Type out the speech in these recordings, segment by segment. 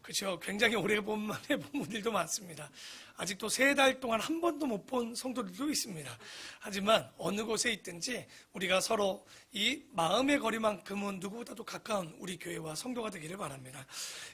그렇죠. 굉장히 오래간만에 본 분들도 많습니다. 아직도 3달 동안 한 번도 못 본 성도들도 있습니다. 하지만 어느 곳에 있든지 우리가 서로 이 마음의 거리만큼은 누구보다도 가까운 우리 교회와 성도가 되기를 바랍니다.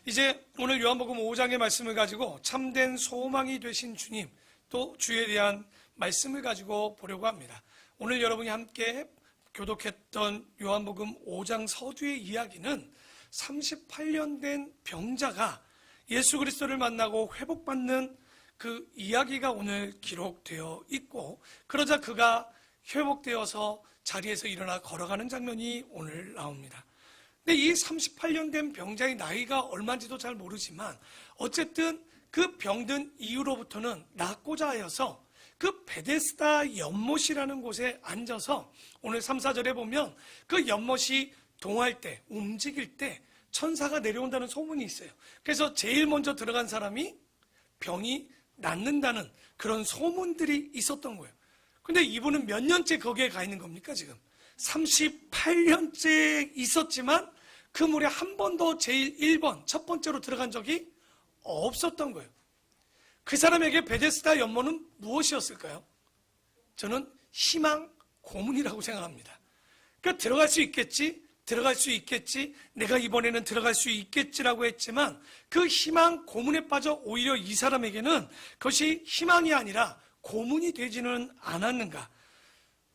이제 오늘 요한복음 5장의 말씀을 가지고 참된 소망이 되신 주님, 또 주에 대한 말씀을 가지고 보려고 합니다. 오늘 여러분이 함께 교독했던 요한복음 5장 서두의 이야기는 38년 된 병자가 예수 그리스도를 만나고 회복받는 그 이야기가 오늘 기록되어 있고, 그러자 그가 회복되어서 자리에서 일어나 걸어가는 장면이 오늘 나옵니다. 근데 이 38년 된 병자의 나이가 얼마인지도 잘 모르지만 어쨌든 그 병든 이후로부터는 낫고자 하여서 그 베데스다 연못이라는 곳에 앉아서 오늘 3, 4절에 보면 그 연못이 동할 때, 움직일 때 천사가 내려온다는 소문이 있어요. 그래서 제일 먼저 들어간 사람이 병이 낫는다는 그런 소문들이 있었던 거예요. 근데 이분은 몇 년째 거기에 가 있는 겁니까 지금? 38년째 있었지만 그 물에 한 번도 제일 1번, 첫 번째로 들어간 적이 없었던 거예요. 그 사람에게 베데스다 연못은 무엇이었을까요? 저는 희망 고문이라고 생각합니다. 그러니까 들어갈 수 있겠지, 내가 이번에는 들어갈 수 있겠지라고 했지만 그 희망 고문에 빠져 오히려 이 사람에게는 그것이 희망이 아니라 고문이 되지는 않았는가.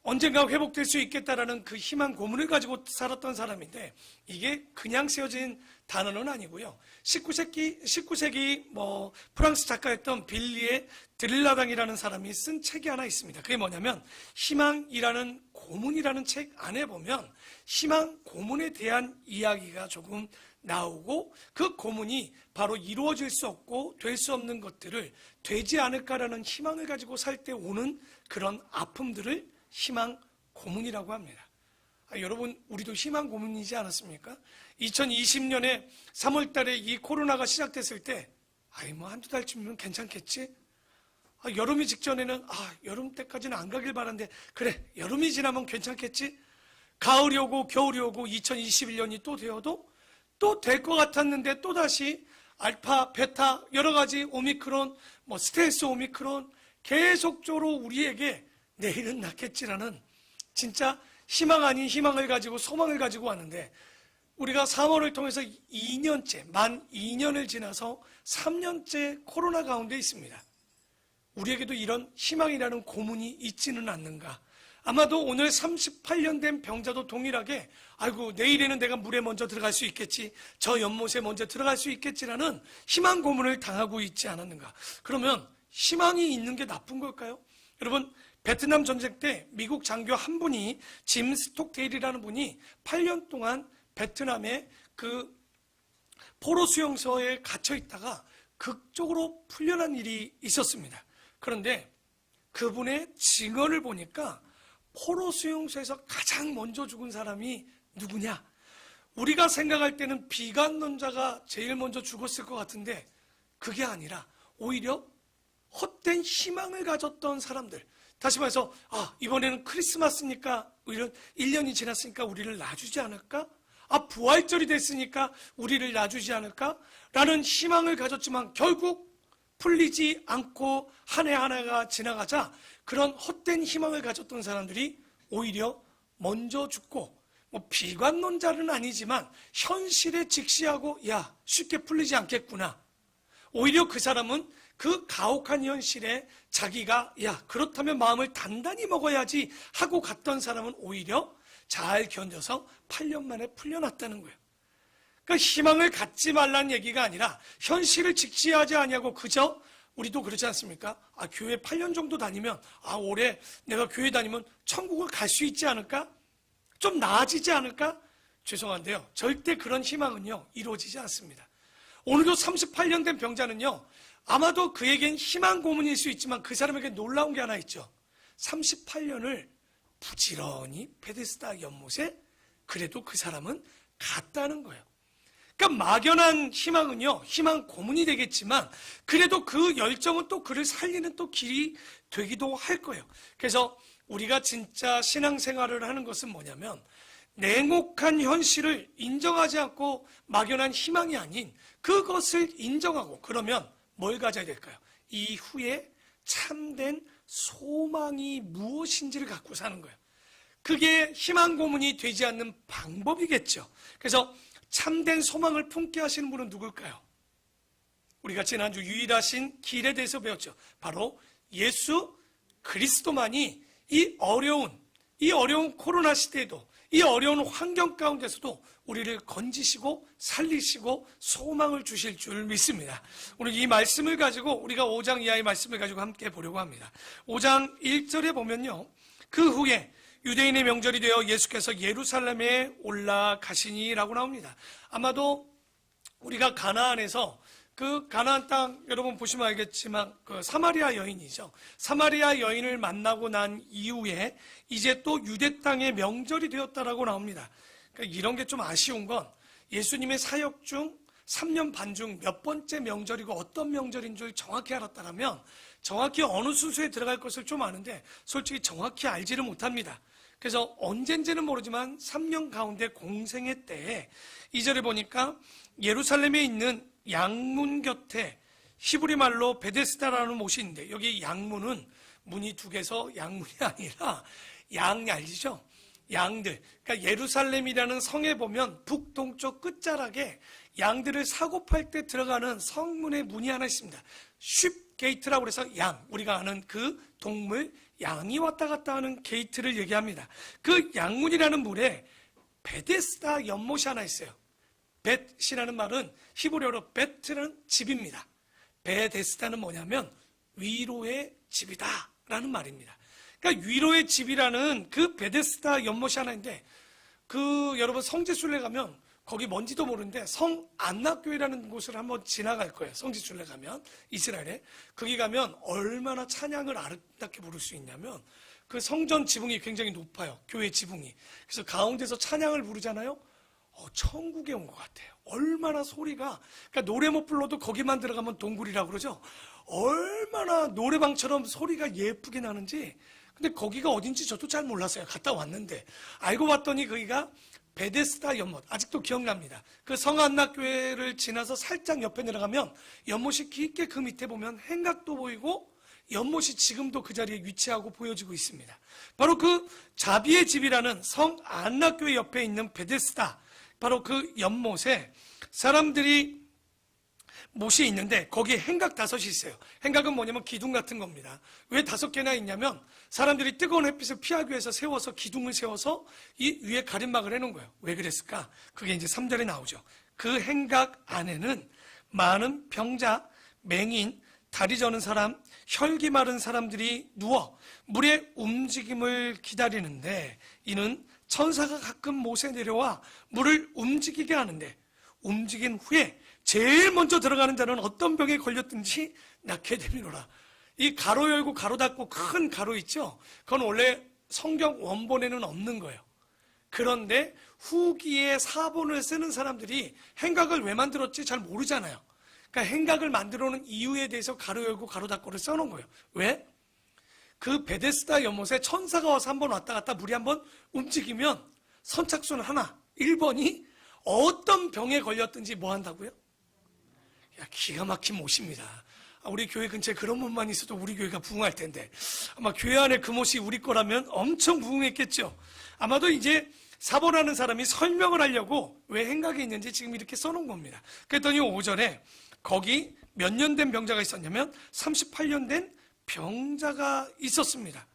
언젠가 회복될 수 있겠다라는 그 희망 고문을 가지고 살았던 사람인데 이게 그냥 세워진 단어는 아니고요. 19세기 프랑스 작가였던 빌리의 드릴라당이라는 사람이 쓴 책이 하나 있습니다. 그게 뭐냐면 희망이라는 고문이라는 책 안에 보면 희망 고문에 대한 이야기가 조금 나오고 그 고문이 바로 이루어질 수 없고 될 수 없는 것들을 되지 않을까라는 희망을 가지고 살 때 오는 그런 아픔들을 희망 고문이라고 합니다. 여러분, 우리도 희망 고문이지 않았습니까? 2020년에 3월 달에 이 코로나가 시작됐을 때 한두 달쯤이면 괜찮겠지? 여름이 직전에는 여름 때까지는 안 가길 바란데 그래, 여름이 지나면 괜찮겠지? 가을이 오고 겨울이 오고 2021년이 또 되어도 또 될 것 같았는데 또다시 알파, 베타, 여러 가지 오미크론, 스텔스 오미크론 계속적으로 우리에게 내일은 낫겠지라는 진짜 희망 아닌 희망을 가지고 소망을 가지고 왔는데 우리가 3월을 통해서 2년째, 만 2년을 지나서 3년째 코로나 가운데 있습니다. 우리에게도 이런 희망이라는 고문이 있지는 않는가. 아마도 오늘 38년 된 병자도 동일하게 내일에는 내가 물에 먼저 들어갈 수 있겠지, 저 연못에 먼저 들어갈 수 있겠지라는 희망 고문을 당하고 있지 않았는가. 그러면 희망이 있는 게 나쁜 걸까요? 여러분, 베트남 전쟁 때 미국 장교 한 분이 짐 스톡데일이라는 분이 8년 동안 베트남의 그 포로 수용소에 갇혀 있다가 극적으로 풀려난 일이 있었습니다. 그런데 그분의 증언을 보니까 포로 수용소에서 가장 먼저 죽은 사람이 누구냐? 우리가 생각할 때는 비관론자가 제일 먼저 죽었을 것 같은데 그게 아니라 오히려 헛된 희망을 가졌던 사람들. 다시 말해서 이번에는 크리스마스니까 이런 1년이 지났으니까 우리를 놔주지 않을까? 부활절이 됐으니까 우리를 놔주지 않을까? 라는 희망을 가졌지만 결국 풀리지 않고 한 해 하나가 지나가자 그런 헛된 희망을 가졌던 사람들이 오히려 먼저 죽고 비관론자는 아니지만 현실에 직시하고 쉽게 풀리지 않겠구나. 오히려 그 사람은 그 가혹한 현실에 자기가 그렇다면 마음을 단단히 먹어야지 하고 갔던 사람은 오히려 잘 견뎌서 8년 만에 풀려났다는 거예요. 그러니까 희망을 갖지 말라는 얘기가 아니라 현실을 직시하지 아니하고 그저 우리도 그렇지 않습니까? 교회 8년 정도 다니면 올해 내가 교회 다니면 천국을 갈 수 있지 않을까? 좀 나아지지 않을까? 죄송한데요, 절대 그런 희망은요 이루어지지 않습니다. 오늘도 38년 된 병자는요 아마도 그에겐 희망 고문일 수 있지만 그 사람에게 놀라운 게 하나 있죠. 38년을 부지런히 베데스다 연못에 그래도 그 사람은 갔다는 거예요. 그러니까 막연한 희망은요 희망 고문이 되겠지만 그래도 그 열정은 또 그를 살리는 또 길이 되기도 할 거예요. 그래서 우리가 진짜 신앙생활을 하는 것은 뭐냐면 냉혹한 현실을 인정하지 않고 막연한 희망이 아닌 그것을 인정하고, 그러면 뭘 가져야 될까요? 이후에 참된 소망이 무엇인지를 갖고 사는 거예요. 그게 희망 고문이 되지 않는 방법이겠죠. 그래서 참된 소망을 품게 하시는 분은 누굴까요? 우리가 지난주 유일하신 길에 대해서 배웠죠. 바로 예수 그리스도만이 이 어려운 코로나 시대에도, 이 어려운 환경 가운데서도 우리를 건지시고 살리시고 소망을 주실 줄 믿습니다. 오늘 이 말씀을 가지고 우리가 5장 이하의 말씀을 가지고 함께 보려고 합니다. 5장 1절에 보면요, 그 후에 유대인의 명절이 되어 예수께서 예루살렘에 올라가시니라고 나옵니다. 아마도 우리가 가나안에서, 그 가나안 땅 여러분 보시면 알겠지만 그 사마리아 여인이죠. 사마리아 여인을 만나고 난 이후에 이제 또 유대 땅의 명절이 되었다라고 나옵니다. 그러니까 이런 게 좀 아쉬운 건, 예수님의 사역 중 3년 반 중 몇 번째 명절이고 어떤 명절인 줄 정확히 알았다면 정확히 어느 순서에 들어갈 것을 좀 아는데 솔직히 정확히 알지를 못합니다. 그래서 언젠지는 모르지만 3년 가운데 공생애 때에 2절에 보니까 예루살렘에 있는 양문 곁에 히브리 말로 베데스다라는 못이 있는데, 여기 양문은 문이 두 개서 양문이 아니라 양 알리죠? 양들. 그러니까 예루살렘이라는 성에 보면 북동쪽 끝자락에 양들을 사고 팔 때 들어가는 성문의 문이 하나 있습니다. 쉽 게이트라고 해서 양, 우리가 아는 그 동물 양이 왔다 갔다 하는 게이트를 얘기합니다. 그 양문이라는 물에 베데스다 연못이 하나 있어요. 벳이라는 말은 히브리어로 베트는 집입니다. 베데스다는 뭐냐면 위로의 집이다 라는 말입니다. 그러니까 위로의 집이라는 그 베데스다 연못이 하나 있는데, 그 여러분 성지순례 가면 거기 뭔지도 모르는데 성 안나교회라는 곳을 한번 지나갈 거예요. 성지순례 가면 이스라엘에, 거기 가면 얼마나 찬양을 아름답게 부를 수 있냐면, 그 성전 지붕이 굉장히 높아요. 교회 지붕이. 그래서 가운데서 찬양을 부르잖아요. 천국에 온 것 같아요. 얼마나 소리가, 그러니까 노래 못 불러도 거기만 들어가면 동굴이라고 그러죠. 얼마나 노래방처럼 소리가 예쁘게 나는지. 근데 거기가 어딘지 저도 잘 몰랐어요. 갔다 왔는데 알고 봤더니 거기가 베데스다 연못, 아직도 기억납니다. 그 성안락교회를 지나서 살짝 옆에 내려가면 연못이 깊게, 그 밑에 보면 행각도 보이고 연못이 지금도 그 자리에 위치하고 보여지고 있습니다. 바로 그 자비의 집이라는 성안락교회 옆에 있는 베데스다, 바로 그 연못에 사람들이 못이 있는데 거기에 행각 5이 있어요. 행각은 뭐냐면 기둥 같은 겁니다. 왜 5개나 있냐면 사람들이 뜨거운 햇빛을 피하기 위해서 세워서, 기둥을 세워서 이 위에 가림막을 해놓은 거예요. 왜 그랬을까? 그게 이제 3절에 나오죠. 그 행각 안에는 많은 병자, 맹인, 다리 저는 사람, 혈기 마른 사람들이 누워 물의 움직임을 기다리는데, 이는 천사가 가끔 못에 내려와 물을 움직이게 하는데, 움직인 후에 제일 먼저 들어가는 자는 어떤 병에 걸렸든지 낫게 되미노라. 이 가로 열고 가로 닫고 큰 가로 있죠? 그건 원래 성경 원본에는 없는 거예요. 그런데 후기에 사본을 쓰는 사람들이 행각을 왜 만들었지 잘 모르잖아요. 그러니까 행각을 만들어 놓은 이유에 대해서 가로 열고 가로 닫고를 써놓은 거예요. 왜? 그 베데스다 연못에 천사가 와서 한번 왔다 갔다 물이 한번 움직이면 선착순 하나, 1번이 어떤 병에 걸렸든지 뭐 한다고요? 야, 기가 막힌 못입니다. 우리 교회 근처에 그런 못만 있어도 우리 교회가 부흥할 텐데, 아마 교회 안에 그 못이 우리 거라면 엄청 부흥했겠죠. 아마도 이제 사본하는 사람이 설명을 하려고 왜 행각이 있는지 지금 이렇게 써놓은 겁니다. 그랬더니 5절에 거기 몇 년 된 병자가 있었냐면 38년 된 병자가 있었습니다.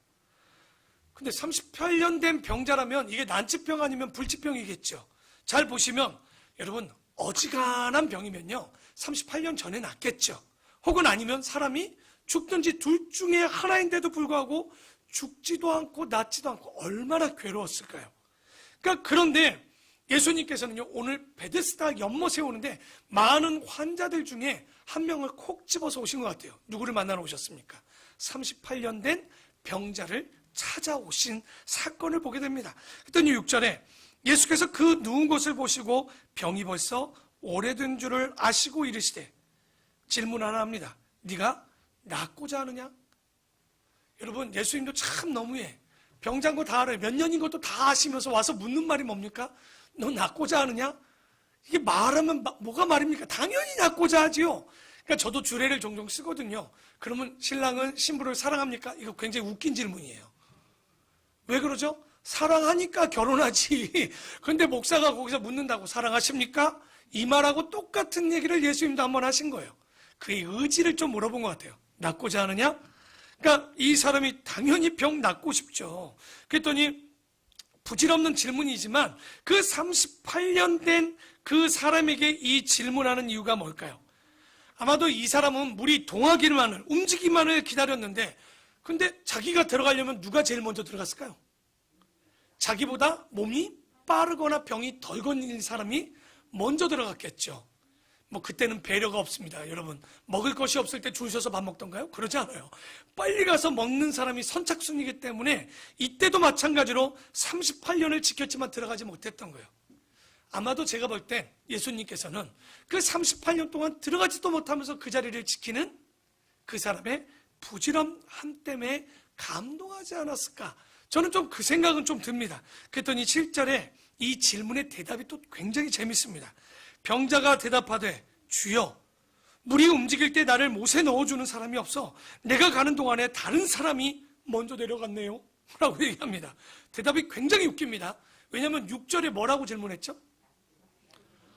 근데 38년 된 병자라면 이게 난치병 아니면 불치병이겠죠. 잘 보시면 여러분, 어지간한 병이면요 38년 전에 낫겠죠. 혹은 아니면 사람이 죽든지 둘 중에 하나인데도 불구하고 죽지도 않고 낫지도 않고 얼마나 괴로웠을까요? 그러니까 그런데 예수님께서는요 오늘 베데스다 연못에 오는데 많은 환자들 중에 한 명을 콕 집어서 오신 것 같아요. 누구를 만나러 오셨습니까? 38년 된 병자를 찾아오신 사건을 보게 됩니다. 그랬더니 6절에 예수께서 그 누운 곳을 보시고 병이 벌써 오래된 줄을 아시고 이르시되, 질문 하나 합니다. 네가 낫고자 하느냐? 여러분, 예수님도 참 너무해. 병자인 거 다 알아요. 몇 년인 것도 다 아시면서 와서 묻는 말이 뭡니까? 너 낳고자 하느냐? 이게 말하면 뭐가 말입니까? 당연히 낳고자 하지요. 그러니까 저도 주례를 종종 쓰거든요. 그러면 신랑은 신부를 사랑합니까? 이거 굉장히 웃긴 질문이에요. 왜 그러죠? 사랑하니까 결혼하지. 그런데 목사가 거기서 묻는다고 사랑하십니까? 이 말하고 똑같은 얘기를 예수님도 한번 하신 거예요. 그의 의지를 좀 물어본 것 같아요. 낳고자 하느냐? 그러니까 이 사람이 당연히 병 낫고 싶죠. 그랬더니 부질없는 질문이지만 그 38년 된 그 사람에게 이 질문하는 이유가 뭘까요? 아마도 이 사람은 물이 동하기만을, 움직이기만을 기다렸는데 근데 자기가 들어가려면 누가 제일 먼저 들어갔을까요? 자기보다 몸이 빠르거나 병이 덜 걸린 사람이 먼저 들어갔겠죠. 뭐 그때는 배려가 없습니다. 여러분, 먹을 것이 없을 때 줄 서서 밥 먹던가요? 그러지 않아요. 빨리 가서 먹는 사람이 선착순이기 때문에 이때도 마찬가지로 38년을 지켰지만 들어가지 못했던 거예요. 아마도 제가 볼 때 예수님께서는 그 38년 동안 들어가지도 못하면서 그 자리를 지키는 그 사람의 부지런함 때문에 감동하지 않았을까? 저는 좀 그 생각은 좀 듭니다. 그랬더니 7절에 이 질문의 대답이 또 굉장히 재밌습니다. 병자가 대답하되 주여 물이 움직일 때 나를 못에 넣어주는 사람이 없어 내가 가는 동안에 다른 사람이 먼저 내려갔네요 라고 얘기합니다. 대답이 굉장히 웃깁니다. 왜냐하면 6절에 뭐라고 질문했죠?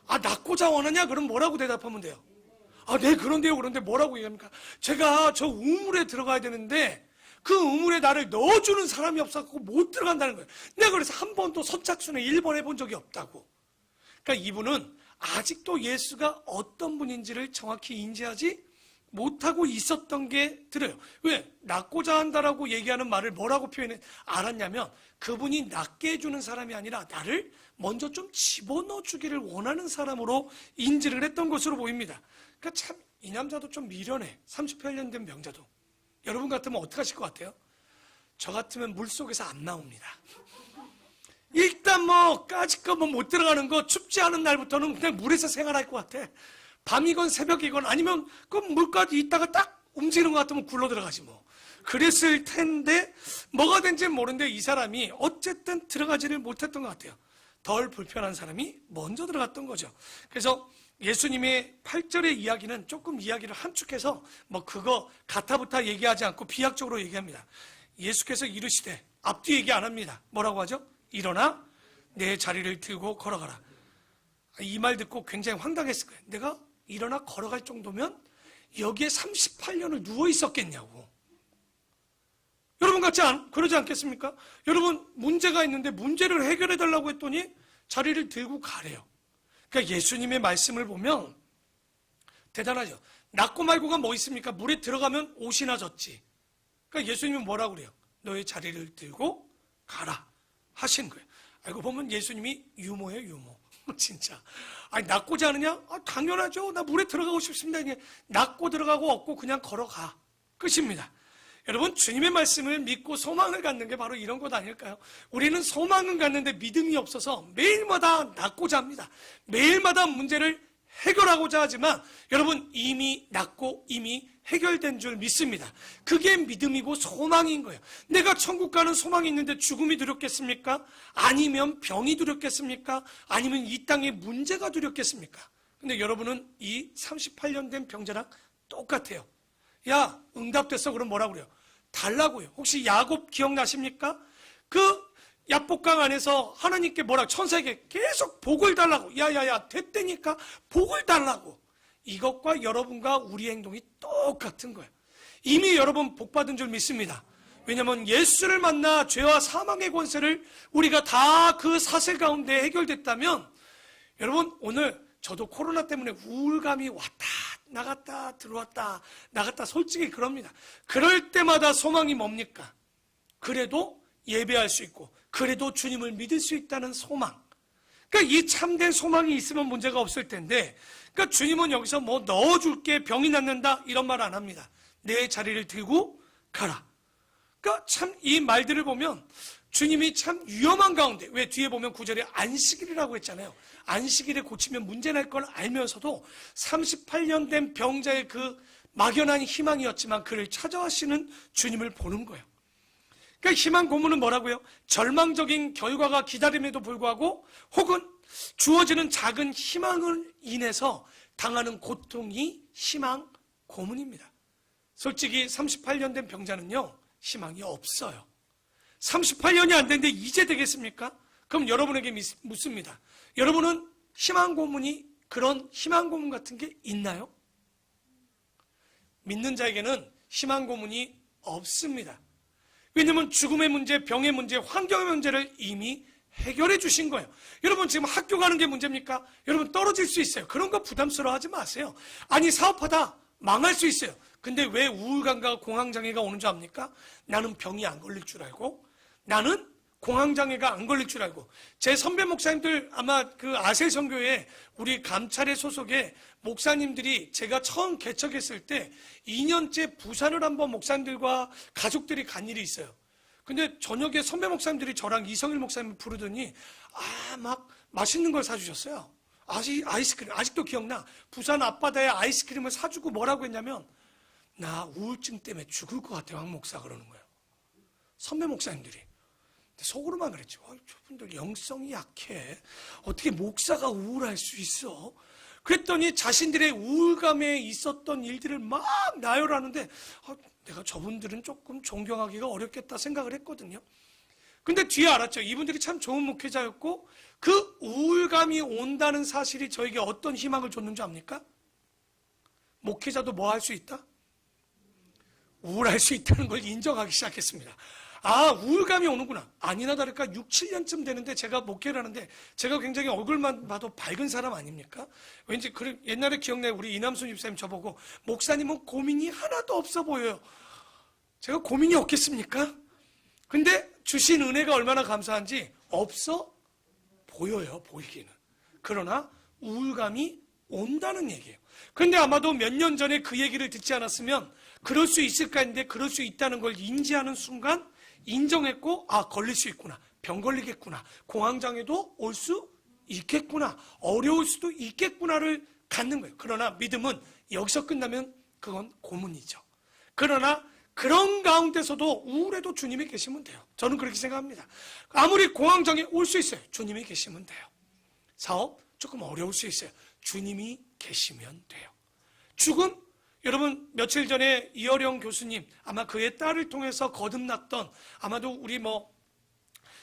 아, 낳고자 원하냐? 그럼 뭐라고 대답하면 돼요? 아, 네, 그런데요. 그런데 뭐라고 얘기합니까? 제가 저 우물에 들어가야 되는데 그 우물에 나를 넣어주는 사람이 없어서 못 들어간다는 거예요. 내가 그래서 한 번도 선착순에 1번 해본 적이 없다고. 그러니까 이분은 아직도 예수가 어떤 분인지를 정확히 인지하지 못하고 있었던 게 들어요. 왜? 낳고자 한다라고 얘기하는 말을 뭐라고 알았냐면 그분이 낳게 해주는 사람이 아니라 나를 먼저 좀 집어넣어 주기를 원하는 사람으로 인지를 했던 것으로 보입니다. 그러니까 참 이 남자도 좀 미련해. 38년 된 병자도. 여러분 같으면 어떻게 하실 것 같아요? 저 같으면 물속에서 안 나옵니다. 일단 뭐 까짓거 뭐 못 들어가는 거 춥지 않은 날부터는 그냥 물에서 생활할 것 같아. 밤이건 새벽이건 아니면 그 물까지 있다가 딱 움직이는 것 같으면 굴러 들어가지 뭐. 그랬을 텐데 뭐가 된지 모르는데 이 사람이 어쨌든 들어가지를 못했던 것 같아요. 덜 불편한 사람이 먼저 들어갔던 거죠. 그래서 예수님의 8절의 이야기는 조금 이야기를 함축해서 뭐 그거 가타부타 얘기하지 않고 비약적으로 얘기합니다. 예수께서 이르시되 앞뒤 얘기 안 합니다. 뭐라고 하죠? 일어나 내 자리를 들고 걸어가라. 이 말 듣고 굉장히 황당했을 거예요. 내가 일어나 걸어갈 정도면 여기에 38년을 누워 있었겠냐고. 여러분 같지 그러지 않겠습니까? 여러분 문제가 있는데 문제를 해결해 달라고 했더니 자리를 들고 가래요. 그러니까 예수님의 말씀을 보면 대단하죠. 낳고 말고가 뭐 있습니까? 물에 들어가면 옷이나 젖지. 그러니까 예수님은 뭐라고 그래요? 너의 자리를 들고 가라 하신 거예요. 알고 보면 예수님이 유모예요, 유모. 진짜. 아니, 낳고자 하느냐? 아, 당연하죠. 나 물에 들어가고 싶습니다. 이게 낳고 들어가고 없고 그냥 걸어가. 끝입니다. 여러분, 주님의 말씀을 믿고 소망을 갖는 게 바로 이런 것 아닐까요? 우리는 소망은 갖는데 믿음이 없어서 매일마다 낳고자 합니다. 매일마다 문제를 해결하고자 하지만 여러분 이미 낳고 이미 해결된 줄 믿습니다. 그게 믿음이고 소망인 거예요. 내가 천국 가는 소망이 있는데 죽음이 두렵겠습니까? 아니면 병이 두렵겠습니까? 아니면 이 땅의 문제가 두렵겠습니까? 근데 여러분은 이 38년 된 병자랑 똑같아요. 야, 응답됐어. 그럼 뭐라고 그래요? 달라고요. 혹시 야곱 기억나십니까? 그 야복강 안에서 하나님께 천사에게 계속 복을 달라고. 야야야, 됐다니까 복을 달라고. 이것과 여러분과 우리 행동이 똑같은 거예요. 이미 여러분 복 받은 줄 믿습니다. 왜냐하면 예수를 만나 죄와 사망의 권세를 우리가 다 그 사슬 가운데 해결됐다면 여러분 오늘 저도 코로나 때문에 우울감이 왔다 나갔다 들어왔다 나갔다 솔직히 그럽니다. 그럴 때마다 소망이 뭡니까? 그래도 예배할 수 있고 그래도 주님을 믿을 수 있다는 소망. 그러니까 이 참된 소망이 있으면 문제가 없을 텐데 그러니까 주님은 여기서 뭐 넣어줄게 병이 낫는다 이런 말 안 합니다. 내 자리를 들고 가라. 그러니까 참 이 말들을 보면 주님이 참 위험한 가운데 왜 뒤에 보면 9절에 안식일이라고 했잖아요. 안식일에 고치면 문제 날 걸 알면서도 38년 된 병자의 그 막연한 희망이었지만 그를 찾아가시는 주님을 보는 거예요. 그러니까 희망 고문은 뭐라고요? 절망적인 결과가 기다림에도 불구하고 혹은 주어지는 작은 희망을 인해서 당하는 고통이 희망 고문입니다. 솔직히 38년 된 병자는요, 희망이 없어요. 38년이 안 됐는데 이제 되겠습니까? 그럼 여러분에게 묻습니다. 여러분은 희망 고문이 그런 희망 고문 같은 게 있나요? 믿는 자에게는 희망 고문이 없습니다. 왜냐하면 죽음의 문제, 병의 문제, 환경의 문제를 이미 해결해 주신 거예요. 여러분 지금 학교 가는 게 문제입니까? 여러분 떨어질 수 있어요. 그런 거 부담스러워하지 마세요. 아니 사업하다 망할 수 있어요. 근데 왜 우울감과 공황장애가 오는 줄 압니까? 나는 병이 안 걸릴 줄 알고, 나는 공황장애가 안 걸릴 줄 알고. 제 선배 목사님들 아마 그 아세성교회 우리 감찰의 소속의 목사님들이 제가 처음 개척했을 때 2년째 부산을 한번 목사님들과 가족들이 간 일이 있어요. 근데 저녁에 선배 목사님들이 저랑 이성일 목사님을 부르더니 막 맛있는 걸 사주셨어요. 아이스크림 아직도 기억나. 부산 앞바다에 아이스크림을 사주고 뭐라고 했냐면 나 우울증 때문에 죽을 것 같아요, 황 목사. 그러는 거예요. 선배 목사님들이. 속으로만 그랬죠. 저분들 영성이 약해. 어떻게 목사가 우울할 수 있어? 그랬더니 자신들의 우울감에 있었던 일들을 막 나열하는데 내가 저분들은 조금 존경하기가 어렵겠다 생각을 했거든요. 근데 뒤에 알았죠. 이분들이 참 좋은 목회자였고 그 우울감이 온다는 사실이 저에게 어떤 희망을 줬는지 압니까? 목회자도 뭐 할 수 있다? 우울할 수 있다는 걸 인정하기 시작했습니다. 우울감이 오는구나. 아니나 다를까 6, 7년쯤 되는데 제가 목회를 하는데 제가 굉장히 얼굴만 봐도 밝은 사람 아닙니까? 왠지 옛날에 기억나요. 우리 이남순 집사님 저보고 목사님은 고민이 하나도 없어 보여요. 제가 고민이 없겠습니까? 근데 주신 은혜가 얼마나 감사한지 없어 보여요, 보이기는. 그러나 우울감이 온다는 얘기예요. 그런데 아마도 몇 년 전에 그 얘기를 듣지 않았으면 그럴 수 있을까 했는데 그럴 수 있다는 걸 인지하는 순간 인정했고 걸릴 수 있구나. 병 걸리겠구나. 공황장애도 올 수 있겠구나. 어려울 수도 있겠구나를 갖는 거예요. 그러나 믿음은 여기서 끝나면 그건 고문이죠. 그러나 그런 가운데서도 우울해도 주님이 계시면 돼요. 저는 그렇게 생각합니다. 아무리 공황장애 올 수 있어요. 주님이 계시면 돼요. 사업 조금 어려울 수 있어요. 주님이 계시면 돼요. 죽음? 여러분 며칠 전에 이어령 교수님 아마 그의 딸을 통해서 거듭났던 아마도 우리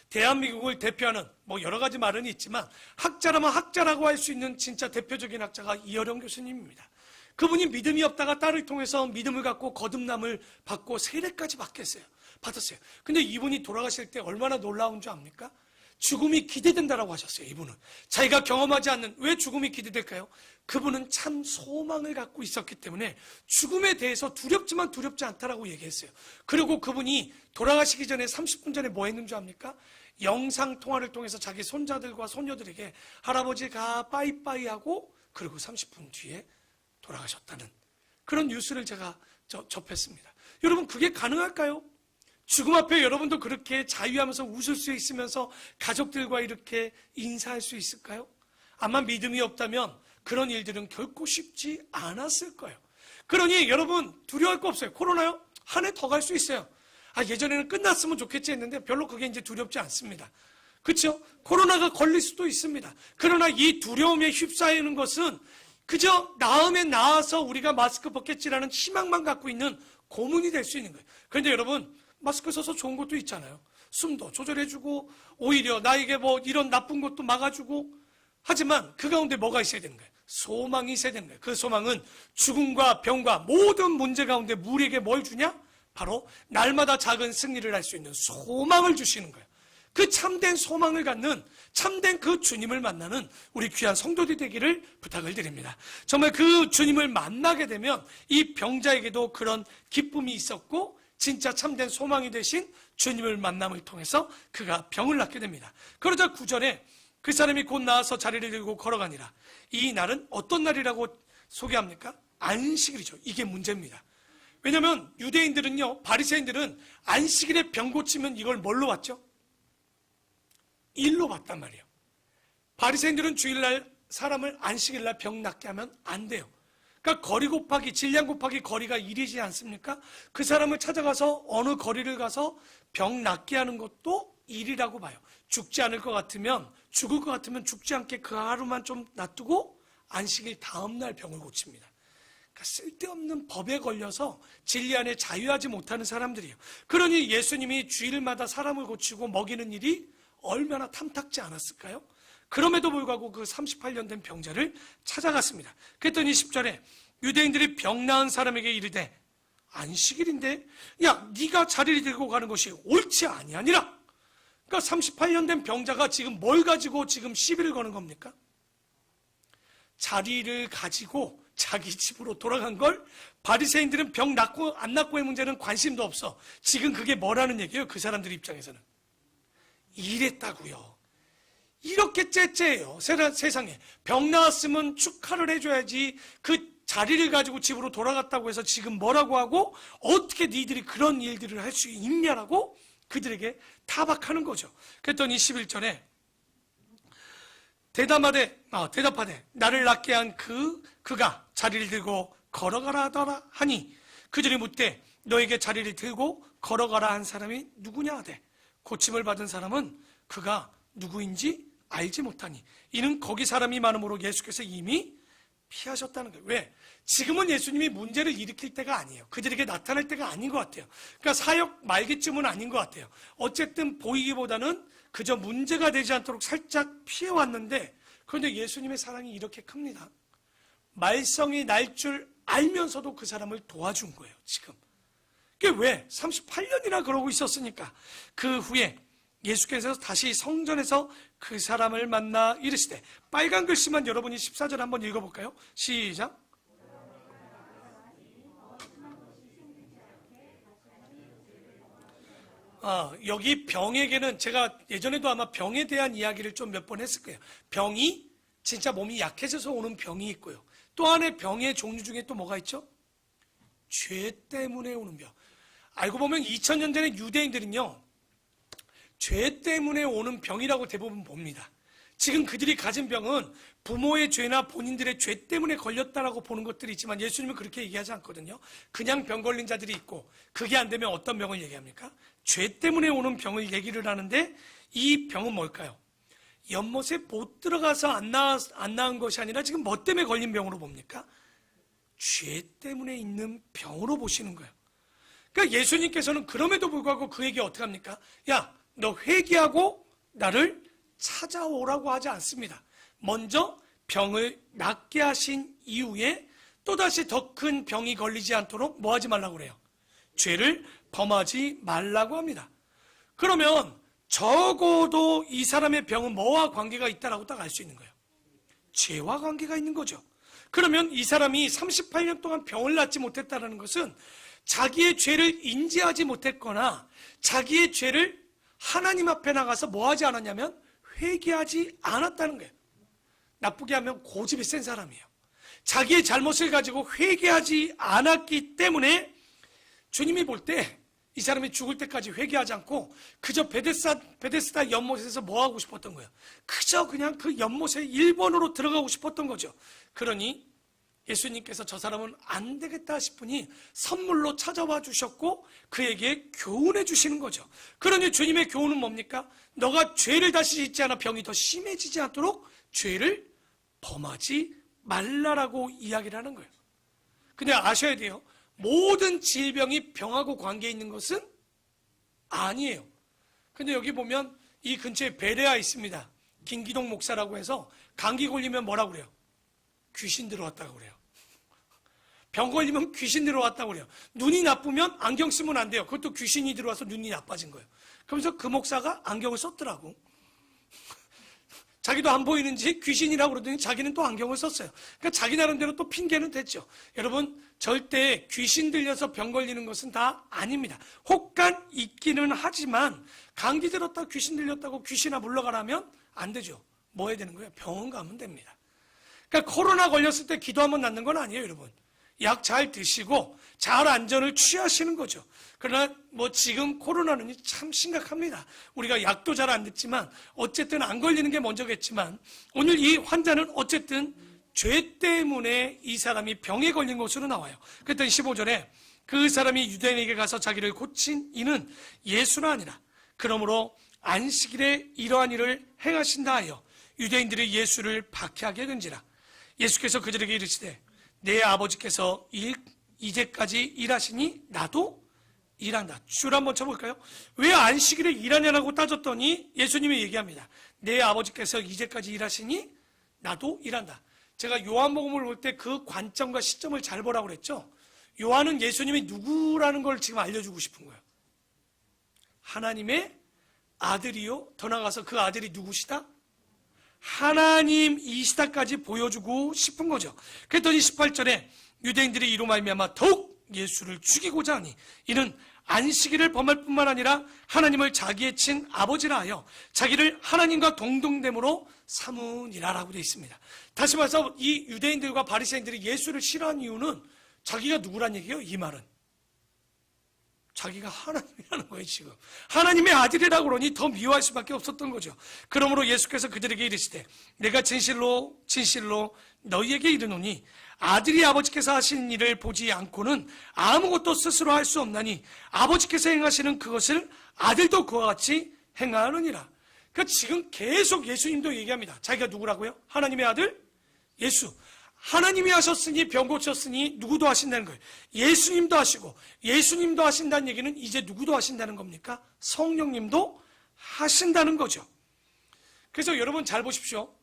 대한민국을 대표하는 여러 가지 말은 있지만 학자라면 학자라고 할 수 있는 진짜 대표적인 학자가 이어령 교수님입니다. 그분이 믿음이 없다가 딸을 통해서 믿음을 갖고 거듭남을 받고 세례까지 받았어요. 근데 이분이 돌아가실 때 얼마나 놀라운 줄 압니까? 죽음이 기대된다라고 하셨어요. 이분은 자기가 경험하지 않는. 왜 죽음이 기대될까요? 그분은 참 소망을 갖고 있었기 때문에 죽음에 대해서 두렵지만 두렵지 않다라고 얘기했어요. 그리고 그분이 돌아가시기 전에 30분 전에 뭐 했는 줄 압니까? 영상통화를 통해서 자기 손자들과 손녀들에게 할아버지가 빠이빠이 하고 그리고 30분 뒤에 돌아가셨다는 그런 뉴스를 제가 접했습니다. 여러분 그게 가능할까요? 죽음 앞에 여러분도 그렇게 자유하면서 웃을 수 있으면서 가족들과 이렇게 인사할 수 있을까요? 아마 믿음이 없다면 그런 일들은 결코 쉽지 않았을 거예요. 그러니 여러분 두려워할 거 없어요. 코로나요? 한 해 더 갈 수 있어요. 예전에는 끝났으면 좋겠지 했는데 별로 그게 이제 두렵지 않습니다. 그렇죠? 코로나가 걸릴 수도 있습니다. 그러나 이 두려움에 휩싸이는 것은 그저 나음에 나아서 우리가 마스크 벗겠지라는 희망만 갖고 있는 고문이 될 수 있는 거예요. 그런데 여러분 마스크 써서 좋은 것도 있잖아요. 숨도 조절해주고 오히려 나에게 이런 나쁜 것도 막아주고 하지만 그 가운데 뭐가 있어야 되는 거예요? 소망이 있어야 되는 거예요. 그 소망은 죽음과 병과 모든 문제 가운데 우리에게 뭘 주냐? 바로 날마다 작은 승리를 할 수 있는 소망을 주시는 거예요. 그 참된 소망을 갖는 참된 그 주님을 만나는 우리 귀한 성도들이 되기를 부탁을 드립니다. 정말 그 주님을 만나게 되면 이 병자에게도 그런 기쁨이 있었고 진짜 참된 소망이 되신 주님을 만남을 통해서 그가 병을 낫게 됩니다. 그러자 9절에 그 사람이 곧 나와서 자리를 들고 걸어가니라. 이 날은 어떤 날이라고 소개합니까? 안식일이죠. 이게 문제입니다. 왜냐하면 유대인들은요, 바리새인들은 안식일에 병 고치면 이걸 뭘로 봤죠? 일로 봤단 말이에요. 바리새인들은 주일날 사람을 안식일날 병 낫게 하면 안 돼요. 그러니까 거리 곱하기 질량 곱하기 거리가 1이지 않습니까? 그 사람을 찾아가서 어느 거리를 가서 병 낫게 하는 것도 1이라고 봐요. 죽지 않을 것 같으면, 죽을 것 같으면 죽지 않게 그 하루만 좀 놔두고 안식일 다음날 병을 고칩니다. 그러니까 쓸데없는 법에 걸려서 진리 안에 자유하지 못하는 사람들이에요. 그러니 예수님이 주일마다 사람을 고치고 먹이는 일이 얼마나 탐탁지 않았을까요? 그럼에도 불구하고 그 38년 된 병자를 찾아갔습니다. 그랬더니 10절에 유대인들이 병 나은 사람에게 이르되 안식일인데 야 네가 자리를 들고 가는 것이 옳지 아니하니라. 그러니까 38년 된 병자가 지금 뭘 가지고 지금 시비를 거는 겁니까? 자리를 가지고 자기 집으로 돌아간 걸 바리새인들은 병 낫고 안 낫고의 문제는 관심도 없어. 지금 그게 뭐라는 얘기예요? 그 사람들 입장에서는 이랬다고요. 이렇게 째째해요. 세상에 병 나았으면 축하를 해줘야지. 그 자리를 가지고 집으로 돌아갔다고 해서 지금 뭐라고 하고 어떻게 니들이 그런 일들을 할 수 있냐라고 그들에게 타박하는 거죠. 그랬더니 11절에 대답하되 나를 낫게 한 그가 자리를 들고 걸어가라 하더라 하니 그들이 묻되 너에게 자리를 들고 걸어가라 한 사람이 누구냐 하되 고침을 받은 사람은 그가 누구인지 알지 못하니 이는 거기 사람이 많음으로 예수께서 이미 피하셨다는 거예요. 왜? 지금은 예수님이 문제를 일으킬 때가 아니에요. 그들에게 나타날 때가 아닌 것 같아요. 그러니까 사역 말기쯤은 아닌 것 같아요. 어쨌든 보이기보다는 그저 문제가 되지 않도록 살짝 피해왔는데 그런데 예수님의 사랑이 이렇게 큽니다. 말썽이 날 줄 알면서도 그 사람을 도와준 거예요. 지금. 그게 왜? 38년이나 그러고 있었으니까. 그 후에 예수께서 다시 성전에서 그 사람을 만나 이르시되 빨간 글씨만 여러분이 14절 한번 읽어볼까요? 시작. 여기 병에게는 제가 예전에도 아마 병에 대한 이야기를 좀 몇 번 했을 거예요. 병이 진짜 몸이 약해져서 오는 병이 있고요. 또 하나의 병의 종류 중에 또 뭐가 있죠? 죄 때문에 오는 병. 알고 보면 2000년 전에 유대인들은요. 죄 때문에 오는 병이라고 대부분 봅니다. 지금 그들이 가진 병은 부모의 죄나 본인들의 죄 때문에 걸렸다라고 보는 것들이 있지만 예수님은 그렇게 얘기하지 않거든요. 그냥 병 걸린 자들이 있고 그게 안 되면 어떤 병을 얘기합니까? 죄 때문에 오는 병을 얘기를 하는데 이 병은 뭘까요? 연못에 못 들어가서 안 나은 것이 아니라 지금 뭐 때문에 걸린 병으로 봅니까? 죄 때문에 있는 병으로 보시는 거예요. 그러니까 예수님께서는 그럼에도 불구하고 그에게 어떻게 합니까? 야, 너 회개하고 나를 찾아오라고 하지 않습니다. 먼저 병을 낫게 하신 이후에 또다시 더 큰 병이 걸리지 않도록 뭐 하지 말라고 그래요? 죄를 범하지 말라고 합니다. 그러면 적어도 이 사람의 병은 뭐와 관계가 있다라고 딱 알 수 있는 거예요. 죄와 관계가 있는 거죠. 그러면 이 사람이 38년 동안 병을 낫지 못했다는 것은 자기의 죄를 인지하지 못했거나 자기의 죄를 하나님 앞에 나가서 뭐 하지 않았냐면 회개하지 않았다는 거예요. 나쁘게 하면 고집이 센 사람이에요. 자기의 잘못을 가지고 회개하지 않았기 때문에 주님이 볼 때 이 사람이 죽을 때까지 회개하지 않고 그저 베데스다 연못에서 뭐 하고 싶었던 거예요. 그저 그냥 그 연못에 일본으로 들어가고 싶었던 거죠. 그러니 예수님께서 저 사람은 안 되겠다 싶으니 선물로 찾아와 주셨고 그에게 교훈해 주시는 거죠. 그러니 주님의 교훈은 뭡니까? 너가 죄를 다시 짓지 않아 병이 더 심해지지 않도록 죄를 범하지 말라라고 이야기를 하는 거예요. 근데 아셔야 돼요. 모든 질병이 병하고 관계 있는 것은 아니에요. 근데 여기 보면 이 근처에 베레아 있습니다. 김기동 목사라고 해서 감기 걸리면 뭐라고 그래요? 귀신 들어왔다고 그래요. 병 걸리면 귀신 들어왔다고 그래요. 눈이 나쁘면 안경 쓰면 안 돼요. 그것도 귀신이 들어와서 눈이 나빠진 거예요. 그러면서 그 목사가 안경을 썼더라고. 자기도 안 보이는지 귀신이라고 그러더니 자기는 또 안경을 썼어요. 그러니까 자기 나름대로 또 핑계는 됐죠. 여러분 절대 귀신 들려서 병 걸리는 것은 다 아닙니다. 혹간 있기는 하지만 감기 들었다 귀신 들렸다고 귀신아 물러가라면 안 되죠. 뭐 해야 되는 거예요? 병원 가면 됩니다. 그러니까 코로나 걸렸을 때 기도하면 낫는 건 아니에요, 여러분. 약 잘 드시고 잘 안전을 취하시는 거죠. 그러나 뭐 지금 코로나는 참 심각합니다. 우리가 약도 잘 안 듣지만 어쨌든 안 걸리는 게 먼저겠지만 오늘 이 환자는 어쨌든 죄 때문에 이 사람이 병에 걸린 것으로 나와요. 그랬더니 15절에 그 사람이 유대인에게 가서 자기를 고친 이는 예수가 아니라 그러므로 안식일에 이러한 일을 행하신다 하여 유대인들이 예수를 박해하게 된지라. 예수께서 그들에게 이르시되 내 아버지께서 이제까지 일하시니 나도 일한다. 줄 한번 쳐볼까요? 왜 안식일에 일하냐라고 따졌더니 예수님이 얘기합니다. 내 아버지께서 이제까지 일하시니 나도 일한다. 제가 요한복음을 볼 때 그 관점과 시점을 잘 보라고 그랬죠. 요한은 예수님이 누구라는 걸 지금 알려주고 싶은 거예요. 하나님의 아들이요. 더 나아가서 그 아들이 누구시다? 하나님이시다까지 보여주고 싶은 거죠. 그랬더니 18절에 유대인들이 이로 말미암아 더욱 예수를 죽이고자 하니 이는 안식일을 범할 뿐만 아니라 하나님을 자기의 친 아버지라 하여 자기를 하나님과 동등됨으로 삼으니라라고 되어 있습니다. 다시 말해서 이 유대인들과 바리새인들이 예수를 싫어한 이유는 자기가 누구란 얘기예요? 이 말은 자기가 하나님이라는 거예요. 지금 하나님의 아들이라고 그러니 더 미워할 수밖에 없었던 거죠. 그러므로 예수께서 그들에게 이르시되 내가 진실로 진실로 너희에게 이르노니 아들이 아버지께서 하신 일을 보지 않고는 아무것도 스스로 할 수 없나니 아버지께서 행하시는 그것을 아들도 그와 같이 행하느니라. 그러니까 지금 계속 예수님도 얘기합니다. 자기가 누구라고요? 하나님의 아들? 예수. 하나님이 하셨으니 병 고쳤으니 누구도 하신다는 거예요. 예수님도 하시고 예수님도 하신다는 얘기는 이제 누구도 하신다는 겁니까? 성령님도 하신다는 거죠. 그래서 여러분 잘 보십시오.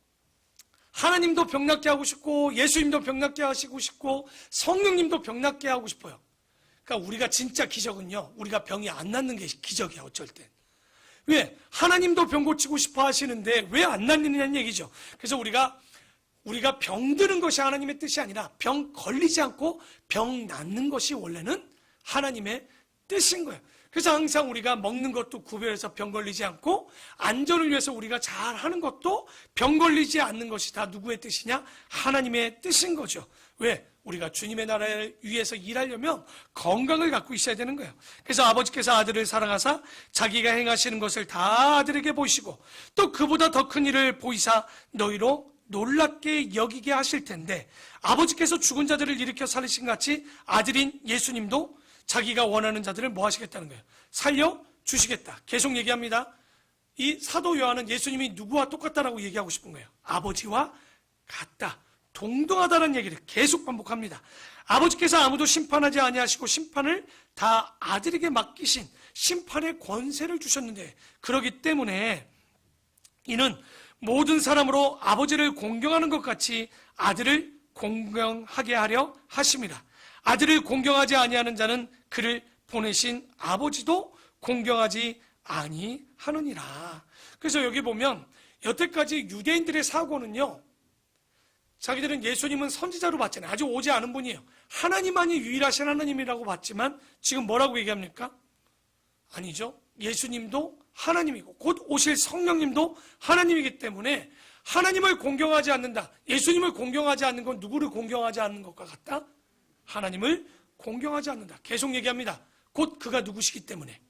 하나님도 병 낫게 하고 싶고 예수님도 병 낫게 하시고 싶고 성령님도 병 낫게 하고 싶어요. 그러니까 우리가 진짜 기적은요, 우리가 병이 안 낫는 게 기적이야. 어쩔 땐. 왜? 하나님도 병 고치고 싶어 하시는데 왜 안 낫느냐는 얘기죠. 그래서 우리가 병드는 것이 하나님의 뜻이 아니라 병 걸리지 않고 병 낫는 것이 원래는 하나님의 뜻인 거예요. 그래서 항상 우리가 먹는 것도 구별해서 병 걸리지 않고 안전을 위해서 우리가 잘 하는 것도 병 걸리지 않는 것이 다 누구의 뜻이냐? 하나님의 뜻인 거죠. 왜? 우리가 주님의 나라를 위해서 일하려면 건강을 갖고 있어야 되는 거예요. 그래서 아버지께서 아들을 사랑하사 자기가 행하시는 것을 다 아들에게 보이시고 또 그보다 더 큰 일을 보이사 너희로 놀랍게 여기게 하실 텐데 아버지께서 죽은 자들을 일으켜 살리신 같이 아들인 예수님도 자기가 원하는 자들을 뭐 하시겠다는 거예요? 살려주시겠다. 계속 얘기합니다. 이 사도 요한은 예수님이 누구와 똑같다라고 얘기하고 싶은 거예요. 아버지와 같다. 동등하다는 얘기를 계속 반복합니다. 아버지께서 아무도 심판하지 아니하시고 심판을 다 아들에게 맡기신 심판의 권세를 주셨는데 그렇기 때문에 이는 모든 사람으로 아버지를 공경하는 것 같이 아들을 공경하게 하려 하심이라. 아들을 공경하지 아니하는 자는 그를 보내신 아버지도 공경하지 아니하느니라. 그래서 여기 보면 여태까지 유대인들의 사고는요, 자기들은 예수님은 선지자로 봤잖아요. 아주 오지 않은 분이에요. 하나님만이 유일하신 하나님이라고 봤지만 지금 뭐라고 얘기합니까? 아니죠. 예수님도 하나님이고 곧 오실 성령님도 하나님이기 때문에 하나님을 공경하지 않는다. 예수님을 공경하지 않는 건 누구를 공경하지 않는 것과 같다? 하나님을 공경하지 않는다. 계속 얘기합니다. 곧 그가 누구시기 때문에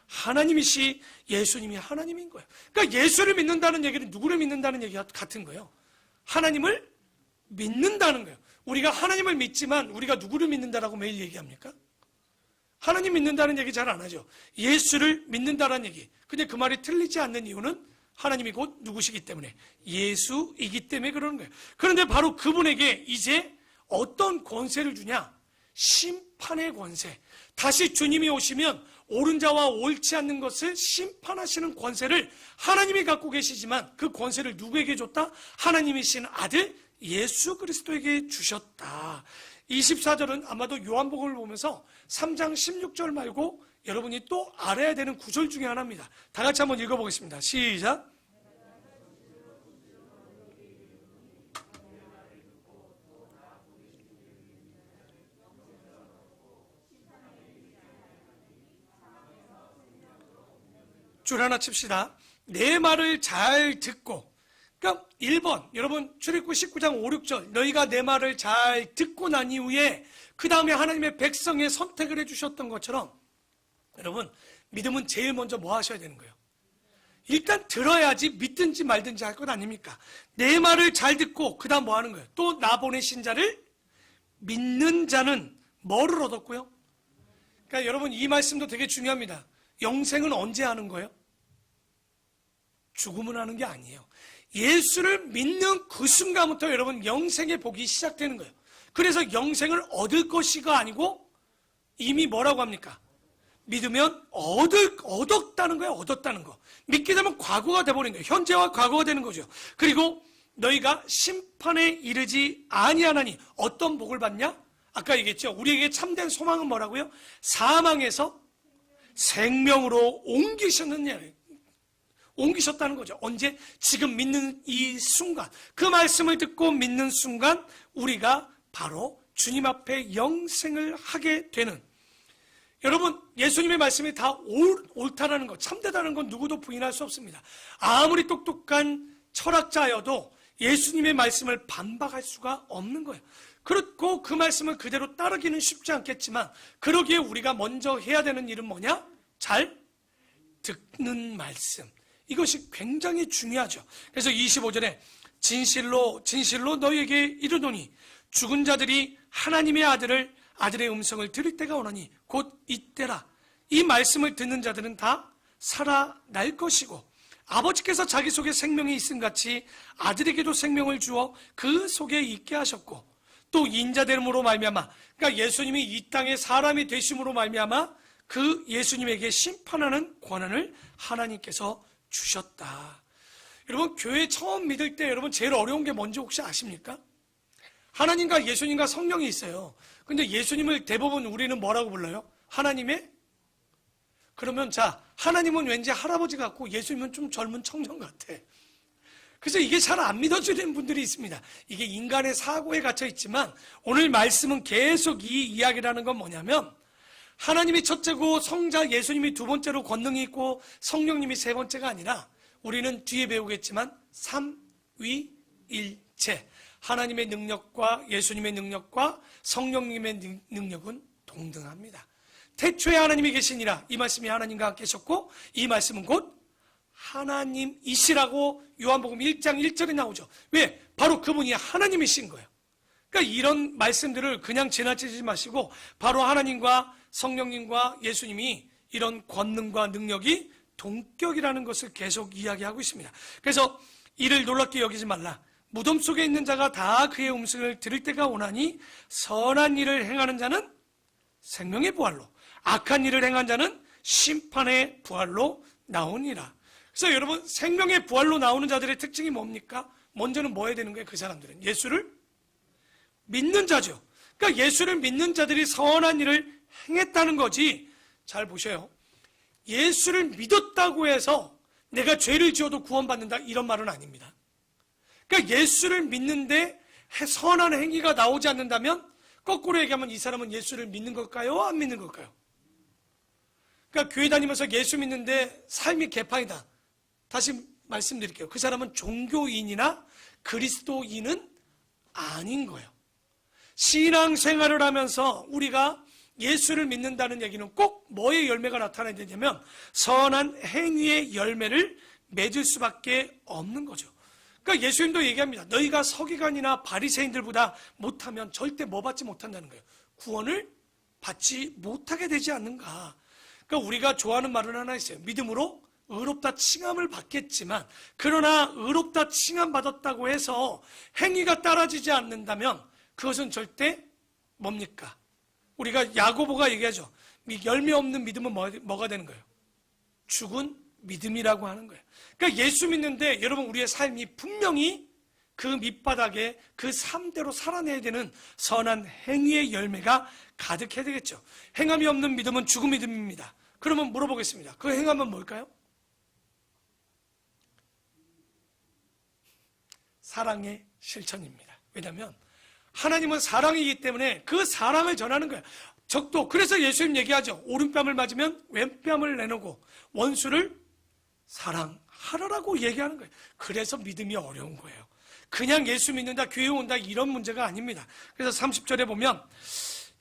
하나님이시 예수님이 하나님인 거예요. 그러니까 예수를 믿는다는 얘기는 누구를 믿는다는 얘기가 같은 거예요. 하나님을 믿는다는 거예요. 우리가 하나님을 믿지만 우리가 누구를 믿는다라고 매일 얘기합니까? 하나님 믿는다는 얘기 잘 안 하죠. 예수를 믿는다는 얘기. 근데 그 말이 틀리지 않는 이유는 하나님이 곧 누구시기 때문에 예수이기 때문에 그러는 거예요. 그런데 바로 그분에게 이제 어떤 권세를 주냐? 심판의 권세. 다시 주님이 오시면 옳은 자와 옳지 않는 것을 심판하시는 권세를 하나님이 갖고 계시지만 그 권세를 누구에게 줬다? 하나님이신 아들 예수 그리스도에게 주셨다. 24절은 아마도 요한복음을 보면서 3장 16절 말고 여러분이 또 알아야 되는 구절 중에 하나입니다. 다 같이 한번 읽어보겠습니다. 시작. 줄 하나 칩시다. 내 말을 잘 듣고. 그러니까 1번 여러분 출애굽기 19장 5, 6절 너희가 내 말을 잘 듣고 난 이후에 그 다음에 하나님의 백성의 선택을 해주셨던 것처럼 여러분 믿음은 제일 먼저 뭐 하셔야 되는 거예요? 일단 들어야지 믿든지 말든지 할 것 아닙니까? 내 말을 잘 듣고 그 다음 뭐 하는 거예요? 또 나 보내신 자를 믿는 자는 뭐를 얻었고요? 그러니까 여러분 이 말씀도 되게 중요합니다. 영생은 언제 하는 거예요? 죽으면 하는 게 아니에요. 예수를 믿는 그 순간부터 여러분 영생의 복이 시작되는 거예요. 그래서 영생을 얻을 것이가 아니고 이미 뭐라고 합니까? 믿으면 얻었다는 거예요. 얻었다는 거. 믿게 되면 과거가 돼버린 거예요. 현재와 과거가 되는 거죠. 그리고 너희가 심판에 이르지 아니하나니 어떤 복을 받냐? 아까 얘기했죠. 우리에게 참된 소망은 뭐라고요? 사망에서 생명으로 옮기셨다는 거죠. 언제? 지금 믿는 이 순간, 그 말씀을 듣고 믿는 순간 우리가 바로 주님 앞에 영생을 하게 되는, 여러분 예수님의 말씀이 다 옳다라는 것, 참되다는 건 누구도 부인할 수 없습니다. 아무리 똑똑한 철학자여도 예수님의 말씀을 반박할 수가 없는 거예요. 그렇고 그 말씀을 그대로 따르기는 쉽지 않겠지만, 그러기에 우리가 먼저 해야 되는 일은 뭐냐? 잘 듣는 말씀. 이것이 굉장히 중요하죠. 그래서 25절에 진실로 너희에게 이르노니 죽은 자들이 하나님의 아들의 음성을 들을 때가 오나니 곧 이때라. 이 말씀을 듣는 자들은 다 살아날 것이고, 아버지께서 자기 속에 생명이 있음 같이 아들에게도 생명을 주어 그 속에 있게 하셨고, 또 인자됨으로 말미암아, 그러니까 예수님이 이 땅에 사람이 되심으로 말미암아 그 예수님에게 심판하는 권한을 하나님께서 주셨다. 여러분 교회 처음 믿을 때 여러분 제일 어려운 게 뭔지 혹시 아십니까? 하나님과 예수님과 성령이 있어요. 근데 예수님을 대부분 우리는 뭐라고 불러요? 하나님의? 그러면 자, 하나님은 왠지 할아버지 같고 예수님은 좀 젊은 청년 같아. 그래서 이게 잘 안 믿어지는 분들이 있습니다. 이게 인간의 사고에 갇혀 있지만 오늘 말씀은 계속 이 이야기라는 건 뭐냐면, 하나님이 첫째고 성자 예수님이 두 번째로 권능이 있고 성령님이 세 번째가 아니라, 우리는 뒤에 배우겠지만 삼위일체, 하나님의 능력과 예수님의 능력과 성령님의 능력은 동등합니다. 태초에 하나님이 계시니라, 이 말씀이 하나님과 함께 계셨고 이 말씀은 곧 하나님이시라고 요한복음 1장 1절에 나오죠. 왜? 바로 그분이 하나님이신 거예요. 그러니까 이런 말씀들을 그냥 지나치지 마시고 바로 하나님과 성령님과 예수님이 이런 권능과 능력이 동격이라는 것을 계속 이야기하고 있습니다. 그래서 이를 놀랍게 여기지 말라. 무덤 속에 있는 자가 다 그의 음성을 들을 때가 오나니 선한 일을 행하는 자는 생명의 부활로, 악한 일을 행한 자는 심판의 부활로 나오니라. 그래서 여러분 생명의 부활로 나오는 자들의 특징이 뭡니까? 먼저는 뭐 해야 되는 거예요? 그 사람들은 예수를 믿는 자죠. 그러니까 예수를 믿는 자들이 선한 일을 행했다는 거지. 잘 보셔요. 예수를 믿었다고 해서 내가 죄를 지어도 구원받는다, 이런 말은 아닙니다. 그러니까 예수를 믿는데 선한 행위가 나오지 않는다면, 거꾸로 얘기하면 이 사람은 예수를 믿는 걸까요? 안 믿는 걸까요? 그러니까 교회 다니면서 예수 믿는데 삶이 개판이다. 다시 말씀드릴게요. 그 사람은 종교인이나 그리스도인은 아닌 거예요. 신앙생활을 하면서 우리가 예수를 믿는다는 얘기는 꼭 뭐의 열매가 나타나야 되냐면 선한 행위의 열매를 맺을 수밖에 없는 거죠. 그러니까 예수님도 얘기합니다. 너희가 서기관이나 바리새인들보다 못하면 절대 뭐 받지 못한다는 거예요. 구원을 받지 못하게 되지 않는가. 그러니까 우리가 좋아하는 말은 하나 있어요. 믿음으로 의롭다 칭함을 받겠지만, 그러나 의롭다 칭함 받았다고 해서 행위가 따라지지 않는다면 그것은 절대 뭡니까? 우리가 야고보가 얘기하죠. 열매 없는 믿음은 뭐가 되는 거예요? 죽은 믿음이라고 하는 거예요. 그러니까 예수 믿는데 여러분 우리의 삶이 분명히 그 밑바닥에 그 삶대로 살아내야 되는 선한 행위의 열매가 가득해야 되겠죠. 행함이 없는 믿음은 죽은 믿음입니다. 그러면 물어보겠습니다. 그 행함은 뭘까요? 사랑의 실천입니다. 왜냐하면 하나님은 사랑이기 때문에 그 사랑을 전하는 거예요. 적도 그래서 예수님 얘기하죠. 오른뺨을 맞으면 왼뺨을 내놓고 원수를 사랑하라고 얘기하는 거예요. 그래서 믿음이 어려운 거예요. 그냥 예수 믿는다, 교회 온다 이런 문제가 아닙니다. 그래서 30절에 보면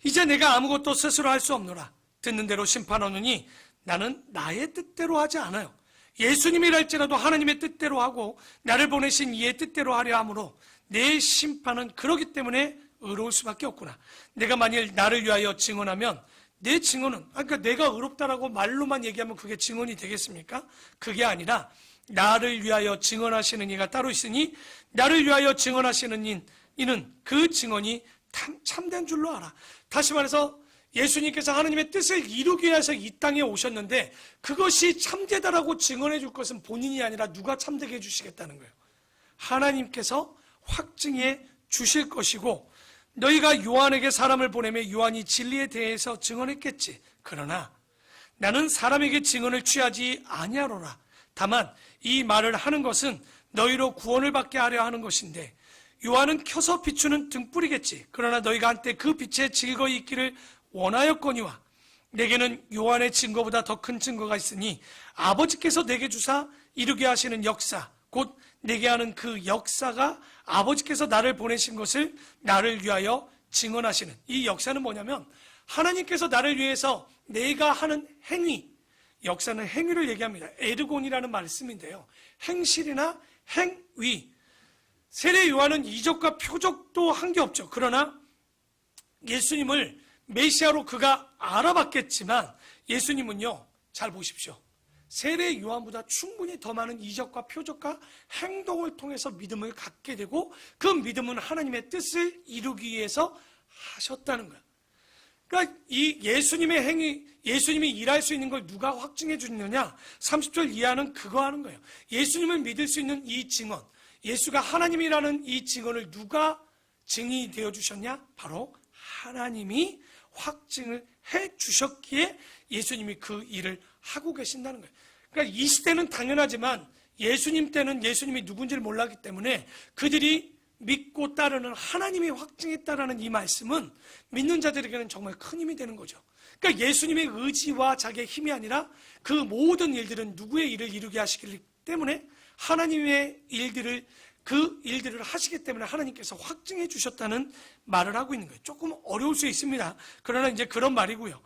이제 내가 아무것도 스스로 할 수 없노라. 듣는 대로 심판하노니 나는 나의 뜻대로 하지 않아요. 예수님이랄지라도 하나님의 뜻대로 하고 나를 보내신 이의 뜻대로 하려 하므로 내 심판은 그러기 때문에 의로울 수밖에 없구나. 내가 만일 나를 위하여 증언하면 내 증언은, 그러니까 내가 의롭다라고 말로만 얘기하면 그게 증언이 되겠습니까? 그게 아니라 나를 위하여 증언하시는 이가 따로 있으니 나를 위하여 증언하시는 이는 그 증언이 참된 줄로 알아. 다시 말해서 예수님께서 하나님의 뜻을 이루기 위해서 이 땅에 오셨는데 그것이 참되다라고 증언해 줄 것은 본인이 아니라 누가 참되게 해주시겠다는 거예요. 하나님께서 확증해 주실 것이고, 너희가 요한에게 사람을 보내며 요한이 진리에 대해서 증언했겠지. 그러나 나는 사람에게 증언을 취하지 아니하노라. 다만 이 말을 하는 것은 너희로 구원을 받게 하려 하는 것인데, 요한은 켜서 비추는 등불이겠지. 그러나 너희가 한때 그 빛에 즐거이 있기를 원하였거니와 내게는 요한의 증거보다 더 큰 증거가 있으니 아버지께서 내게 주사 이루게 하시는 역사, 곧 내게 하는 그 역사가 아버지께서 나를 보내신 것을 나를 위하여 증언하시는, 이 역사는 뭐냐면 하나님께서 나를 위해서 내가 하는 행위, 역사는 행위를 얘기합니다. 에르곤이라는 말씀인데요, 행실이나 행위. 세례 요한은 이적과 표적도 한 게 없죠. 그러나 예수님을 메시아로 그가 알아봤겠지만 예수님은요, 잘 보십시오, 세례 요한보다 충분히 더 많은 이적과 표적과 행동을 통해서 믿음을 갖게 되고, 그 믿음은 하나님의 뜻을 이루기 위해서 하셨다는 거예요. 그러니까 이 예수님의 행위, 예수님이 일할 수 있는 걸 누가 확증해 주느냐? 30절 이하는 그거 하는 거예요. 예수님을 믿을 수 있는 이 증언, 예수가 하나님이라는 이 증언을 누가 증인이 되어 주셨냐? 바로 하나님이 확증을 해 주셨기에 예수님이 그 일을 하고 계신다는 거예요. 그러니까 이 시대는 당연하지만 예수님 때는 예수님이 누군지를 몰랐기 때문에 그들이 믿고 따르는 하나님이 확증했다라는 이 말씀은 믿는 자들에게는 정말 큰 힘이 되는 거죠. 그러니까 예수님의 의지와 자기의 힘이 아니라 그 모든 일들은 누구의 일을 이루게 하시기 때문에 하나님의 일들을, 그 일들을 하시기 때문에 하나님께서 확증해 주셨다는 말을 하고 있는 거예요. 조금 어려울 수 있습니다. 그러나 이제 그런 말이고요.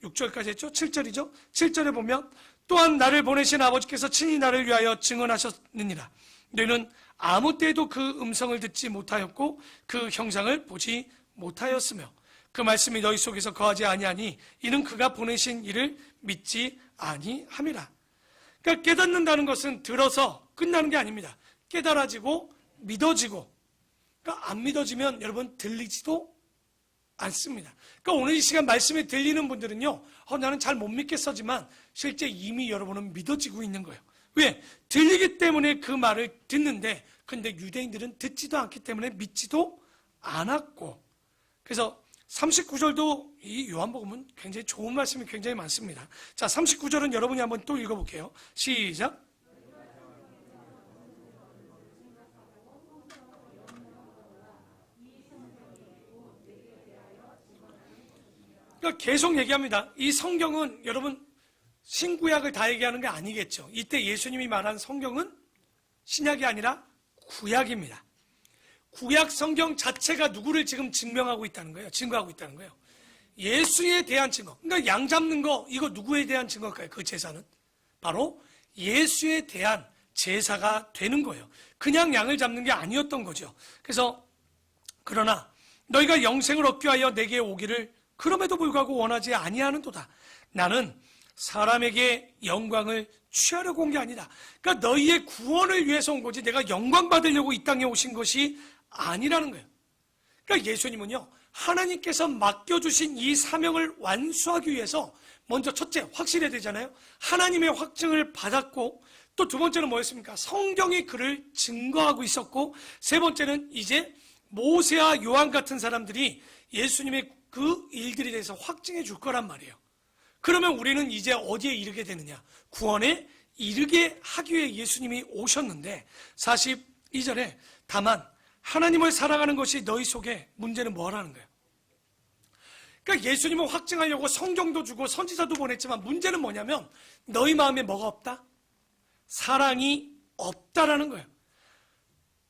6절까지 했죠? 7절이죠? 7절에 보면 또한 나를 보내신 아버지께서 친히 나를 위하여 증언하셨느니라. 너희는 아무 때에도 그 음성을 듣지 못하였고 그 형상을 보지 못하였으며 그 말씀이 너희 속에서 거하지 아니하니 이는 그가 보내신 이를 믿지 아니함이라. 그러니까 깨닫는다는 것은 들어서 끝나는 게 아닙니다. 깨달아지고 믿어지고, 그러니까 안 믿어지면 여러분 들리지도 않습니다. 그러니까 오늘 이 시간 말씀이 들리는 분들은요, 나는 잘 못 믿겠어지만 실제 이미 여러분은 믿어지고 있는 거예요. 왜? 들리기 때문에 그 말을 듣는데, 근데 유대인들은 듣지도 않기 때문에 믿지도 않았고, 그래서 39절도 이 요한복음은 굉장히 좋은 말씀이 굉장히 많습니다. 자, 39절은 여러분이 한번 또 읽어볼게요. 시작. 그러니까 계속 얘기합니다. 이 성경은 여러분 신구약을 다 얘기하는 게 아니겠죠. 이때 예수님이 말한 성경은 신약이 아니라 구약입니다. 구약 성경 자체가 누구를 지금 증명하고 있다는 거예요. 증거하고 있다는 거예요. 예수에 대한 증거. 그러니까 양 잡는 거, 이거 누구에 대한 증거일까요? 그 제사는 바로 예수에 대한 제사가 되는 거예요. 그냥 양을 잡는 게 아니었던 거죠. 그래서 그러나 너희가 영생을 얻기 위하여 내게 오기를 그럼에도 불구하고 원하지 아니하는도다. 나는 사람에게 영광을 취하려고 온 게 아니다. 그러니까 너희의 구원을 위해서 온 거지 내가 영광 받으려고 이 땅에 오신 것이 아니라는 거예요. 그러니까 예수님은요, 하나님께서 맡겨주신 이 사명을 완수하기 위해서 먼저 첫째 확실해야 되잖아요. 하나님의 확증을 받았고, 또 두 번째는 뭐였습니까? 성경이 그를 증거하고 있었고, 세 번째는 이제 모세와 요한 같은 사람들이 예수님의 그 일들에 대해서 확증해 줄 거란 말이에요. 그러면 우리는 이제 어디에 이르게 되느냐? 구원에 이르게 하기 위해 예수님이 오셨는데, 42절에 다만 하나님을 사랑하는 것이 너희 속에, 문제는 뭐라는 거예요? 그러니까 예수님을 확증하려고 성경도 주고 선지자도 보냈지만 문제는 뭐냐면 너희 마음에 뭐가 없다? 사랑이 없다라는 거예요.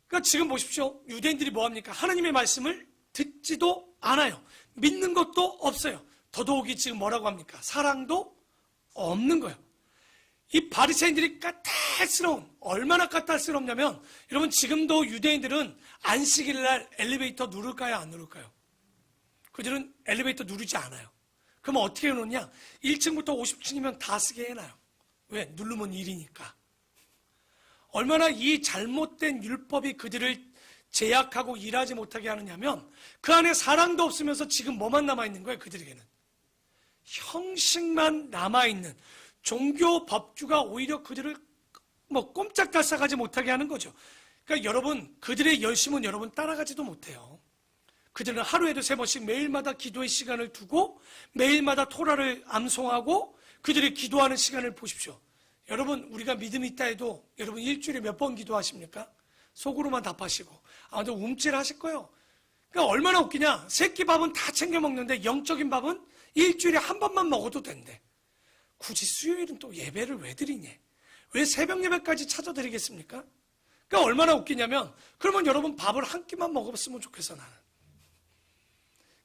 그러니까 지금 보십시오. 유대인들이 뭐합니까? 하나님의 말씀을 듣지도 않아요. 믿는 것도 없어요. 더더욱이 지금 뭐라고 합니까? 사랑도 없는 거예요. 이 바리새인들이 까탈스러운, 얼마나 까탈스럽냐면, 여러분 지금도 유대인들은 안식일 날 엘리베이터 누를까요, 안 누를까요? 그들은 엘리베이터 누르지 않아요. 그럼 어떻게 해놓냐? 1층부터 50층이면 다 쓰게 해놔요. 왜? 누르면 일이니까. 얼마나 이 잘못된 율법이 그들을 제약하고 일하지 못하게 하느냐면, 그 안에 사랑도 없으면서 지금 뭐만 남아있는 거예요, 그들에게는? 형식만 남아있는 종교 법규가 오히려 그들을 꼼짝달싹하지 못하게 하는 거죠. 그러니까 여러분, 그들의 열심은 여러분 따라가지도 못해요. 그들은 하루에도 3번씩 매일마다 기도의 시간을 두고 매일마다 토라를 암송하고 그들이 기도하는 시간을 보십시오. 여러분, 우리가 믿음이 있다 해도 여러분 일주일에 몇 번 기도하십니까? 속으로만 답하시고 아무튼 움찔하실 거예요. 그러니까 얼마나 웃기냐? 새끼 밥은 다 챙겨 먹는데 영적인 밥은 일주일에 한 번만 먹어도 된대. 굳이 수요일은 또 예배를 왜 드리냐? 왜 새벽 예배까지 찾아드리겠습니까? 그러니까 얼마나 웃기냐면, 그러면 여러분 밥을 한 끼만 먹었으면 좋겠어, 나는.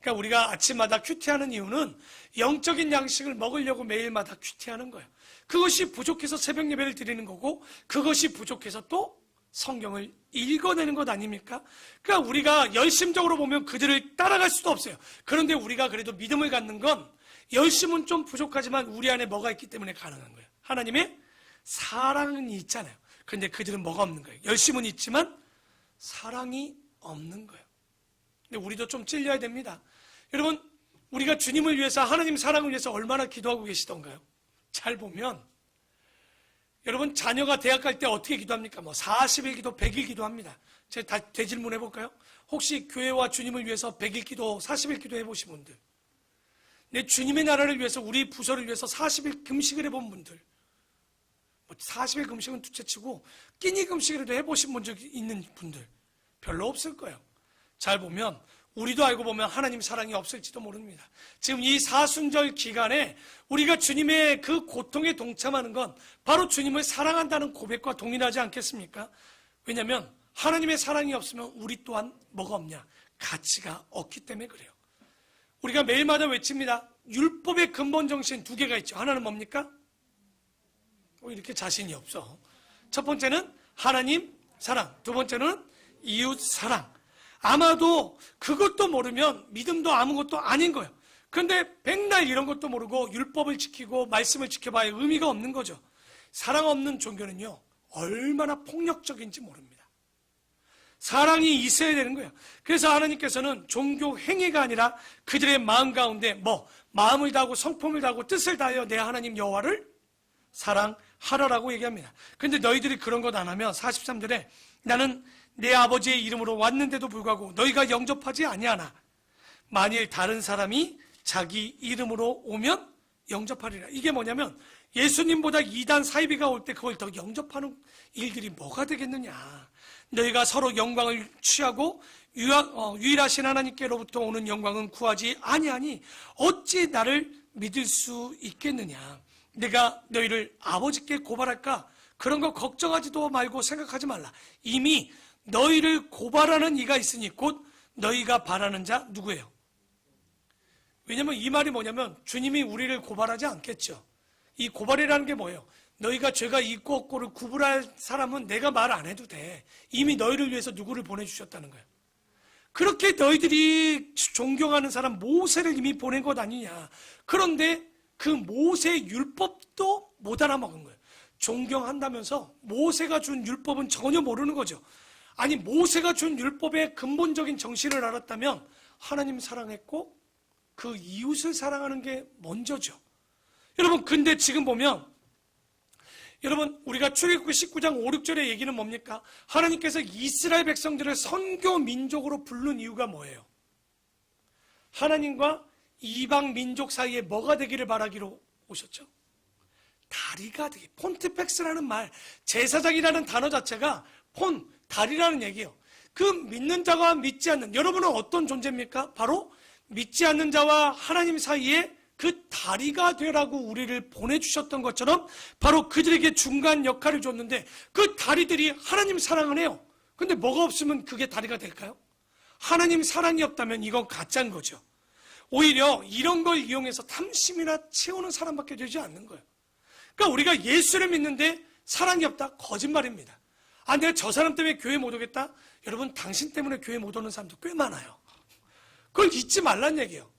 그러니까 우리가 아침마다 큐티하는 이유는 영적인 양식을 먹으려고 매일마다 큐티하는 거예요. 그것이 부족해서 새벽 예배를 드리는 거고, 그것이 부족해서 또 성경을 읽어내는 것 아닙니까? 그러니까 우리가 열심적으로 보면 그들을 따라갈 수도 없어요. 그런데 우리가 그래도 믿음을 갖는 건 열심은 좀 부족하지만 우리 안에 뭐가 있기 때문에 가능한 거예요. 하나님의 사랑은 있잖아요. 그런데 그들은 뭐가 없는 거예요. 열심은 있지만 사랑이 없는 거예요. 근데 우리도 좀 찔려야 됩니다. 여러분, 우리가 주님을 위해서, 하나님 사랑을 위해서 얼마나 기도하고 계시던가요? 잘 보면 여러분, 자녀가 대학 갈 때 어떻게 기도합니까? 40일 기도, 100일 기도합니다. 제가 되질문해 볼까요? 혹시 교회와 주님을 위해서 100일 기도, 40일 기도 해보신 분들, 내 주님의 나라를 위해서, 우리 부서를 위해서 40일 금식을 해본 분들, 40일 금식은 둘째치고 끼니 금식이라도 해보신 분 적이 있는 분들 별로 없을 거예요. 잘 보면 우리도 알고 보면 하나님 사랑이 없을지도 모릅니다. 지금 이 사순절 기간에 우리가 주님의 그 고통에 동참하는 건 바로 주님을 사랑한다는 고백과 동일하지 않겠습니까? 왜냐하면 하나님의 사랑이 없으면 우리 또한 뭐가 없냐? 가치가 없기 때문에 그래요. 우리가 매일마다 외칩니다. 율법의 근본 정신 2개가 있죠. 하나는 뭡니까? 이렇게 자신이 없어. 첫 번째는 하나님 사랑, 두 번째는 이웃 사랑. 아마도 그것도 모르면 믿음도 아무것도 아닌 거예요. 그런데 백날 이런 것도 모르고 율법을 지키고 말씀을 지켜봐야 의미가 없는 거죠. 사랑 없는 종교는요, 얼마나 폭력적인지 모릅니다. 사랑이 있어야 되는 거예요. 그래서 하나님께서는 종교 행위가 아니라 그들의 마음 가운데 마음을 다하고 성품을 다하고 뜻을 다하여 내 하나님 여호와를 사랑하라라고 얘기합니다. 그런데 너희들이 그런 것 안 하면 43절에 나는 내 아버지의 이름으로 왔는데도 불구하고 너희가 영접하지 아니하나 만일 다른 사람이 자기 이름으로 오면 영접하리라. 이게 뭐냐면 예수님보다 이단 사이비가 올 때 그걸 더 영접하는 일들이 뭐가 되겠느냐. 너희가 서로 영광을 취하고 유일하신 하나님께로부터 오는 영광은 구하지 아니하니 어찌 나를 믿을 수 있겠느냐. 내가 너희를 아버지께 고발할까? 그런 거 걱정하지도 말고 생각하지 말라. 이미 너희를 고발하는 이가 있으니 곧 너희가 바라는 자 누구예요? 왜냐면 이 말이 뭐냐면 주님이 우리를 고발하지 않겠죠. 이 고발이라는 게 뭐예요? 너희가 죄가 있고 없고를 구분할 사람은 내가 말 안 해도 돼. 이미 너희를 위해서 누구를 보내주셨다는 거예요. 그렇게 너희들이 존경하는 사람 모세를 이미 보낸 것 아니냐. 그런데 그 모세의 율법도 못 알아먹은 거예요. 존경한다면서 모세가 준 율법은 전혀 모르는 거죠. 아니, 모세가 준 율법의 근본적인 정신을 알았다면 하나님 사랑했고 그 이웃을 사랑하는 게 먼저죠. 여러분, 근데 지금 보면 여러분, 우리가 출애굽기 19장 5, 6절의 얘기는 뭡니까? 하나님께서 이스라엘 백성들을 선교 민족으로 부른 이유가 뭐예요? 하나님과 이방 민족 사이에 뭐가 되기를 바라기로 오셨죠? 다리가 되기. 폰티펙스라는 말, 제사장이라는 단어 자체가 다리라는 얘기예요. 그 믿는 자와 믿지 않는, 여러분은 어떤 존재입니까? 바로 믿지 않는 자와 하나님 사이에 그 다리가 되라고 우리를 보내주셨던 것처럼 바로 그들에게 중간 역할을 줬는데 그 다리들이 하나님 사랑을 해요. 근데 뭐가 없으면 그게 다리가 될까요? 하나님 사랑이 없다면 이건 가짜인 거죠. 오히려 이런 걸 이용해서 탐심이나 채우는 사람밖에 되지 않는 거예요. 그러니까 우리가 예수를 믿는데 사랑이 없다? 거짓말입니다. 아, 내가 저 사람 때문에 교회 못 오겠다? 여러분, 당신 때문에 교회 못 오는 사람도 꽤 많아요. 그걸 잊지 말란 얘기예요.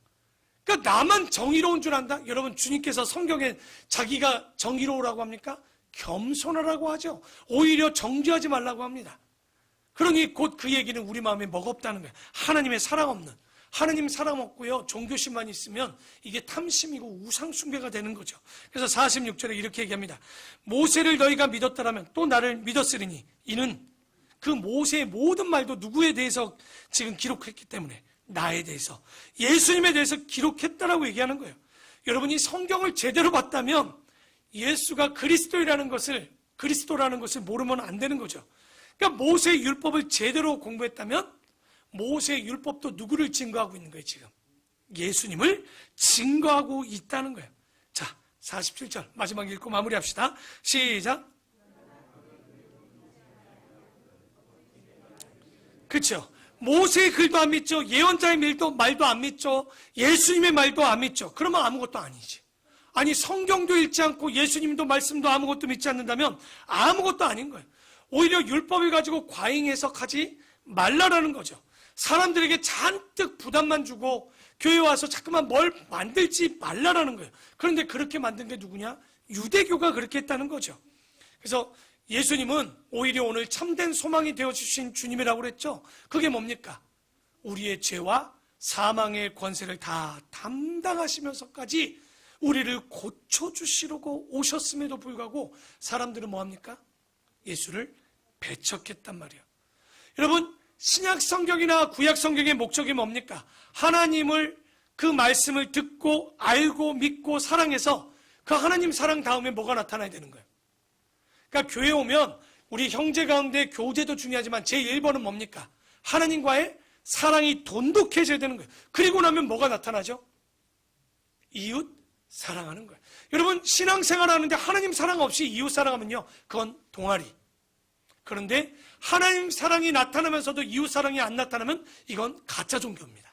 그러니까 나만 정의로운 줄 안다? 여러분, 주님께서 성경에 자기가 정의로우라고 합니까? 겸손하라고 하죠. 오히려 정죄하지 말라고 합니다. 그러니 곧 그 얘기는 우리 마음에 먹없다는 거예요. 하나님의 사랑 없는, 하나님 사랑 없고요, 종교심만 있으면 이게 탐심이고 우상숭배가 되는 거죠. 그래서 46절에 이렇게 얘기합니다. 모세를 너희가 믿었다라면 또 나를 믿었으리니 이는 그 모세의 모든 말도 누구에 대해서 지금 기록했기 때문에 나에 대해서, 예수님에 대해서 기록했다라고 얘기하는 거예요. 여러분이 성경을 제대로 봤다면 예수가 그리스도라는 것을 모르면 안 되는 거죠. 그러니까 모세의 율법을 제대로 공부했다면 모세의 율법도 누구를 증거하고 있는 거예요, 지금? 예수님을 증거하고 있다는 거예요. 자, 47절 마지막 읽고 마무리합시다. 시작. 그렇죠. 모세의 글도 안 믿죠. 예언자의 말도 안 믿죠. 예수님의 말도 안 믿죠. 그러면 아무것도 아니지. 아니, 성경도 읽지 않고 예수님도 말씀도 아무것도 믿지 않는다면 아무것도 아닌 거예요. 오히려 율법을 가지고 과잉 해석하지 말라라는 거죠. 사람들에게 잔뜩 부담만 주고 교회 와서 자꾸만 뭘 만들지 말라라는 거예요. 그런데 그렇게 만든 게 누구냐? 유대교가 그렇게 했다는 거죠. 그래서 예수님은 오히려 오늘 참된 소망이 되어주신 주님이라고 그랬죠. 그게 뭡니까? 우리의 죄와 사망의 권세를 다 담당하시면서까지 우리를 고쳐주시려고 오셨음에도 불구하고 사람들은 뭐합니까? 예수를 배척했단 말이에요. 여러분, 신약 성경이나 구약 성경의 목적이 뭡니까? 하나님을, 그 말씀을 듣고 알고 믿고 사랑해서 그 하나님 사랑 다음에 뭐가 나타나야 되는 거예요? 그러니까 교회 오면 우리 형제 가운데 교제도 중요하지만 제1번은 뭡니까? 하나님과의 사랑이 돈독해져야 되는 거예요. 그리고 나면 뭐가 나타나죠? 이웃 사랑하는 거예요. 여러분, 신앙생활 하는데 하나님 사랑 없이 이웃 사랑하면요, 그건 동아리. 그런데 하나님 사랑이 나타나면서도 이웃 사랑이 안 나타나면 이건 가짜 종교입니다.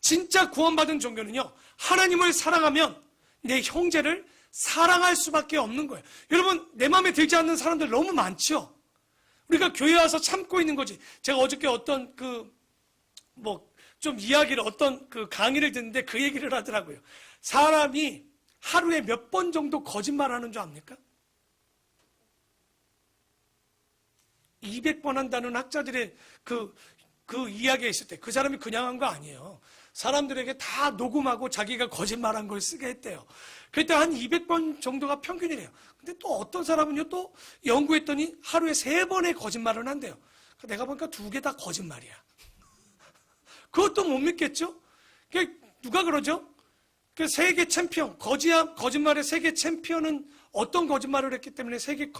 진짜 구원받은 종교는요, 하나님을 사랑하면 내 형제를 사랑할 수밖에 없는 거예요. 여러분, 내 마음에 들지 않는 사람들 너무 많죠? 우리가 교회 와서 참고 있는 거지. 제가 어저께 어떤 어떤 강의를 듣는데 그 얘기를 하더라고요. 사람이 하루에 몇 번 정도 거짓말 하는 줄 압니까? 200번 한다는 학자들의 그 이야기가 있을 때 그 사람이 그냥 한 거 아니에요. 사람들에게 다 녹음하고 자기가 거짓말한 걸 쓰게 했대요. 그때 한 200번 정도가 평균이래요. 근데 또 어떤 사람은요, 또 연구했더니 하루에 3번의 거짓말을 한대요. 내가 보니까 2개 다 거짓말이야. 그것도 못 믿겠죠? 누가 그러죠? 그 세계 챔피언, 거짓말의 세계 챔피언은 어떤 거짓말을 했기 때문에 세계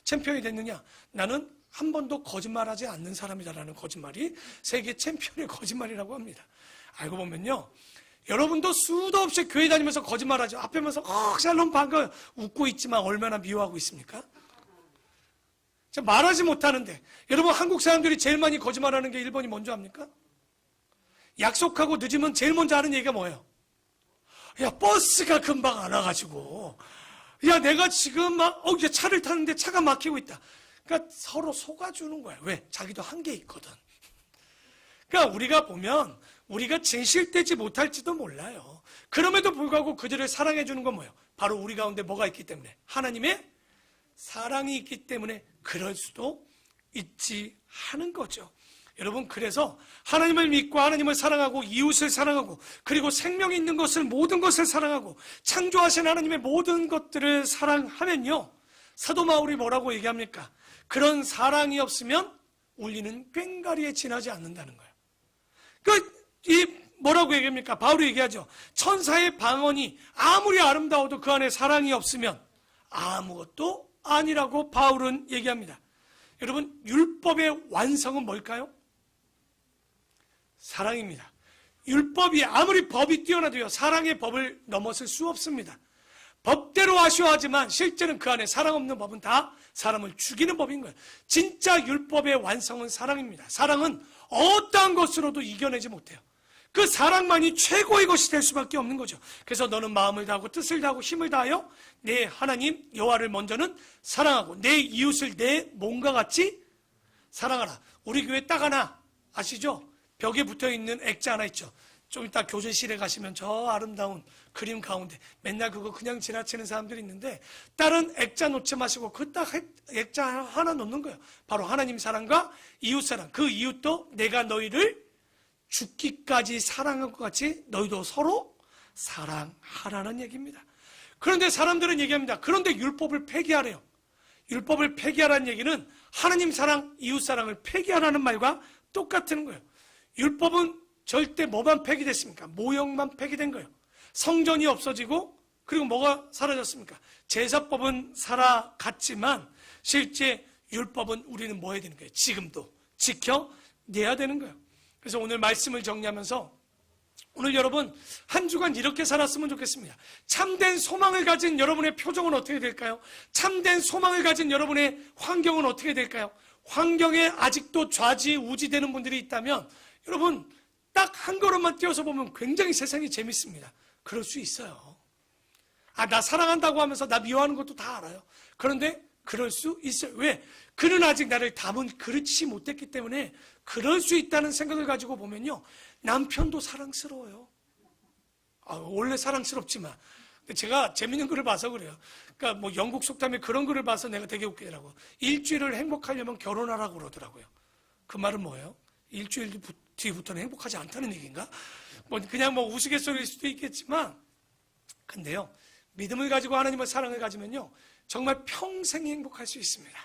챔피언이 됐느냐? 나는 한 번도 거짓말하지 않는 사람이다라는 거짓말이 세계 챔피언의 거짓말이라고 합니다. 알고 보면요, 여러분도 수도 없이 교회 다니면서 거짓말하죠. 앞에 면서 샬롬 반가워요. 웃고 있지만 얼마나 미워하고 있습니까? 말하지 못하는데, 여러분, 한국 사람들이 제일 많이 거짓말하는 게 1번이 뭔지 압니까? 약속하고 늦으면 제일 먼저 하는 얘기가 뭐예요? 야, 버스가 금방 안 와가지고, 야, 내가 지금 이제 차를 타는데 차가 막히고 있다. 그러니까 서로 속아주는 거야. 왜? 자기도 한계 있거든. 그러니까 우리가 보면 우리가 진실되지 못할지도 몰라요. 그럼에도 불구하고 그들을 사랑해주는 건 뭐예요? 바로 우리 가운데 뭐가 있기 때문에? 하나님의 사랑이 있기 때문에 그럴 수도 있지 하는 거죠. 여러분, 그래서 하나님을 믿고 하나님을 사랑하고 이웃을 사랑하고 그리고 생명이 있는 것을, 모든 것을 사랑하고 창조하신 하나님의 모든 것들을 사랑하면요, 사도 바울이 뭐라고 얘기합니까? 그런 사랑이 없으면 우리는 꽹과리에 지나지 않는다는 거예요. 뭐라고 얘기합니까? 바울이 얘기하죠. 천사의 방언이 아무리 아름다워도 그 안에 사랑이 없으면 아무것도 아니라고 바울은 얘기합니다. 여러분, 율법의 완성은 뭘까요? 사랑입니다. 율법이 아무리 법이 뛰어나도요, 사랑의 법을 넘어설 수 없습니다. 법대로 하셔야 하지만 실제는 그 안에 사랑 없는 법은 다 사람을 죽이는 법인 거예요. 진짜 율법의 완성은 사랑입니다. 사랑은 어떠한 것으로도 이겨내지 못해요. 그 사랑만이 최고의 것이 될 수밖에 없는 거죠. 그래서 너는 마음을 다하고 뜻을 다하고 힘을 다하여 내 하나님 여호와를 먼저는 사랑하고 내 이웃을 내 몸과 같이 사랑하라. 우리 교회 딱 하나 아시죠? 벽에 붙어있는 액자 하나 있죠. 좀 이따 교제실에 가시면 저 아름다운 그림 가운데 맨날 그거 그냥 지나치는 사람들이 있는데 다른 액자 놓지 마시고 그 딱 액자 하나 놓는 거예요. 바로 하나님 사랑과 이웃 사랑. 그 이웃도 내가 너희를 죽기까지 사랑한 것 같이 너희도 서로 사랑하라는 얘기입니다. 그런데 사람들은 얘기합니다. 그런데 율법을 폐기하래요. 율법을 폐기하라는 얘기는 하나님 사랑, 이웃 사랑을 폐기하라는 말과 똑같은 거예요. 율법은 절대 뭐만 폐기됐습니까? 모형만 폐기된 거예요. 성전이 없어지고 그리고 뭐가 사라졌습니까? 제사법은 살아갔지만 실제 율법은 우리는 뭐 해야 되는 거예요? 지금도 지켜내야 되는 거예요. 그래서 오늘 말씀을 정리하면서 오늘 여러분 한 주간 이렇게 살았으면 좋겠습니다. 참된 소망을 가진 여러분의 표정은 어떻게 될까요? 참된 소망을 가진 여러분의 환경은 어떻게 될까요? 환경에 아직도 좌지우지되는 분들이 있다면 여러분 딱 한 걸음만 뛰어서 보면 굉장히 세상이 재밌습니다. 그럴 수 있어요. 나 사랑한다고 하면서 나 미워하는 것도 다 알아요. 그런데 그럴 수 있어요. 왜? 그는 아직 나를 담은 그릇이 못됐기 때문에 그럴 수 있다는 생각을 가지고 보면요. 남편도 사랑스러워요. 원래 사랑스럽지만. 제가 재밌는 글을 봐서 그래요. 그러니까 뭐 영국 속담에 그런 글을 봐서 내가 되게 웃기더라고요. 일주일을 행복하려면 결혼하라고 그러더라고요. 그 말은 뭐예요? 일주일 뒤부터는 행복하지 않다는 얘기인가? 그냥 우스갯소리일 수도 있겠지만, 근데요, 믿음을 가지고 하나님의 사랑을 가지면요, 정말 평생 행복할 수 있습니다.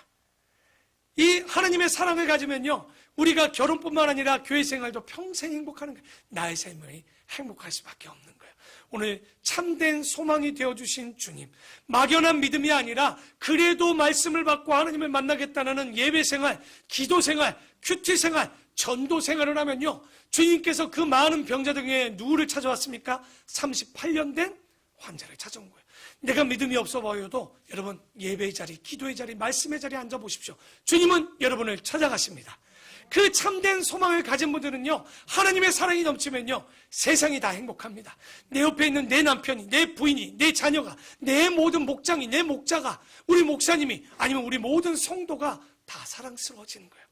이 하나님의 사랑을 가지면요, 우리가 결혼뿐만 아니라 교회 생활도 평생 행복하는 거예요. 나의 삶이 행복할 수밖에 없는 거예요. 오늘 참된 소망이 되어주신 주님, 막연한 믿음이 아니라 그래도 말씀을 받고 하나님을 만나겠다는 예배 생활, 기도 생활, 큐티 생활, 전도 생활을 하면요, 주님께서 그 많은 병자들 중에 누구를 찾아왔습니까? 38년 된 환자를 찾아온 거예요. 내가 믿음이 없어 보여도 여러분 예배의 자리, 기도의 자리, 말씀의 자리에 앉아보십시오. 주님은 여러분을 찾아가십니다. 그 참된 소망을 가진 분들은요, 하나님의 사랑이 넘치면요, 세상이 다 행복합니다. 내 옆에 있는 내 남편이, 내 부인이, 내 자녀가, 내 모든 목장이, 내 목자가, 우리 목사님이, 아니면 우리 모든 성도가 다 사랑스러워지는 거예요.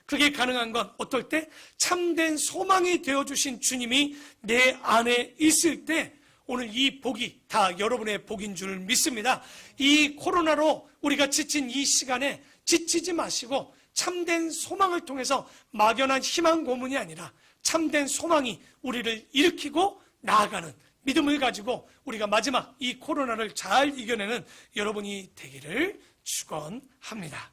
그게 가능한 건 어떨 때? 참된 소망이 되어주신 주님이 내 안에 있을 때 오늘 이 복이 다 여러분의 복인 줄 믿습니다. 이 코로나로 우리가 지친 이 시간에 지치지 마시고 참된 소망을 통해서 막연한 희망 고문이 아니라 참된 소망이 우리를 일으키고 나아가는 믿음을 가지고 우리가 마지막 이 코로나를 잘 이겨내는 여러분이 되기를 축원합니다.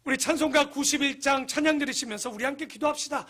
우리 찬송가 91장 찬양 들으시면서 우리 함께 기도합시다.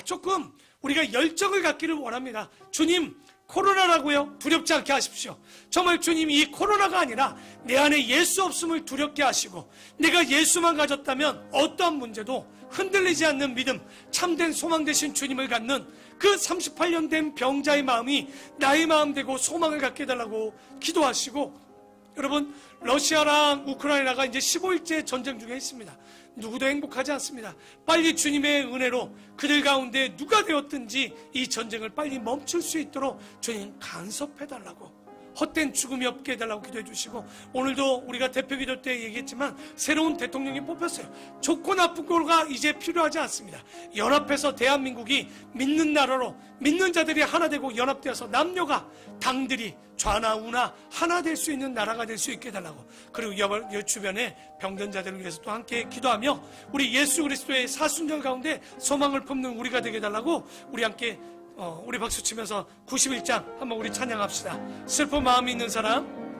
조금 우리가 열정을 갖기를 원합니다. 주님, 코로나라고요? 두렵지 않게 하십시오. 정말 주님이 이 코로나가 아니라 내 안에 예수 없음을 두렵게 하시고 내가 예수만 가졌다면 어떠한 문제도 흔들리지 않는 믿음, 참된 소망 되신 주님을 갖는 그 38년 된 병자의 마음이 나의 마음 되고 소망을 갖게 해달라고 기도하시고, 여러분 러시아랑 우크라이나가 이제 15일째 전쟁 중에 있습니다. 누구도 행복하지 않습니다. 빨리 주님의 은혜로 그들 가운데 누가 되었든지 이 전쟁을 빨리 멈출 수 있도록 주님 간섭해달라고, 헛된 죽음이 없게 해달라고 기도해 주시고, 오늘도 우리가 대표 기도 때 얘기했지만 새로운 대통령이 뽑혔어요. 좋고 나쁜 거가 이제 필요하지 않습니다. 연합해서 대한민국이 믿는 나라로, 믿는 자들이 하나 되고 연합되어서 남녀가, 당들이 좌나 우나 하나 될 수 있는 나라가 될 수 있게 해달라고, 그리고 주변에 병든 자들을 위해서 또 함께 기도하며 우리 예수 그리스도의 사순절 가운데 소망을 품는 우리가 되게 해달라고, 우리 함께 우리 박수 치면서 91장 한번 우리 찬양합시다. 슬픈 마음이 있는 사람,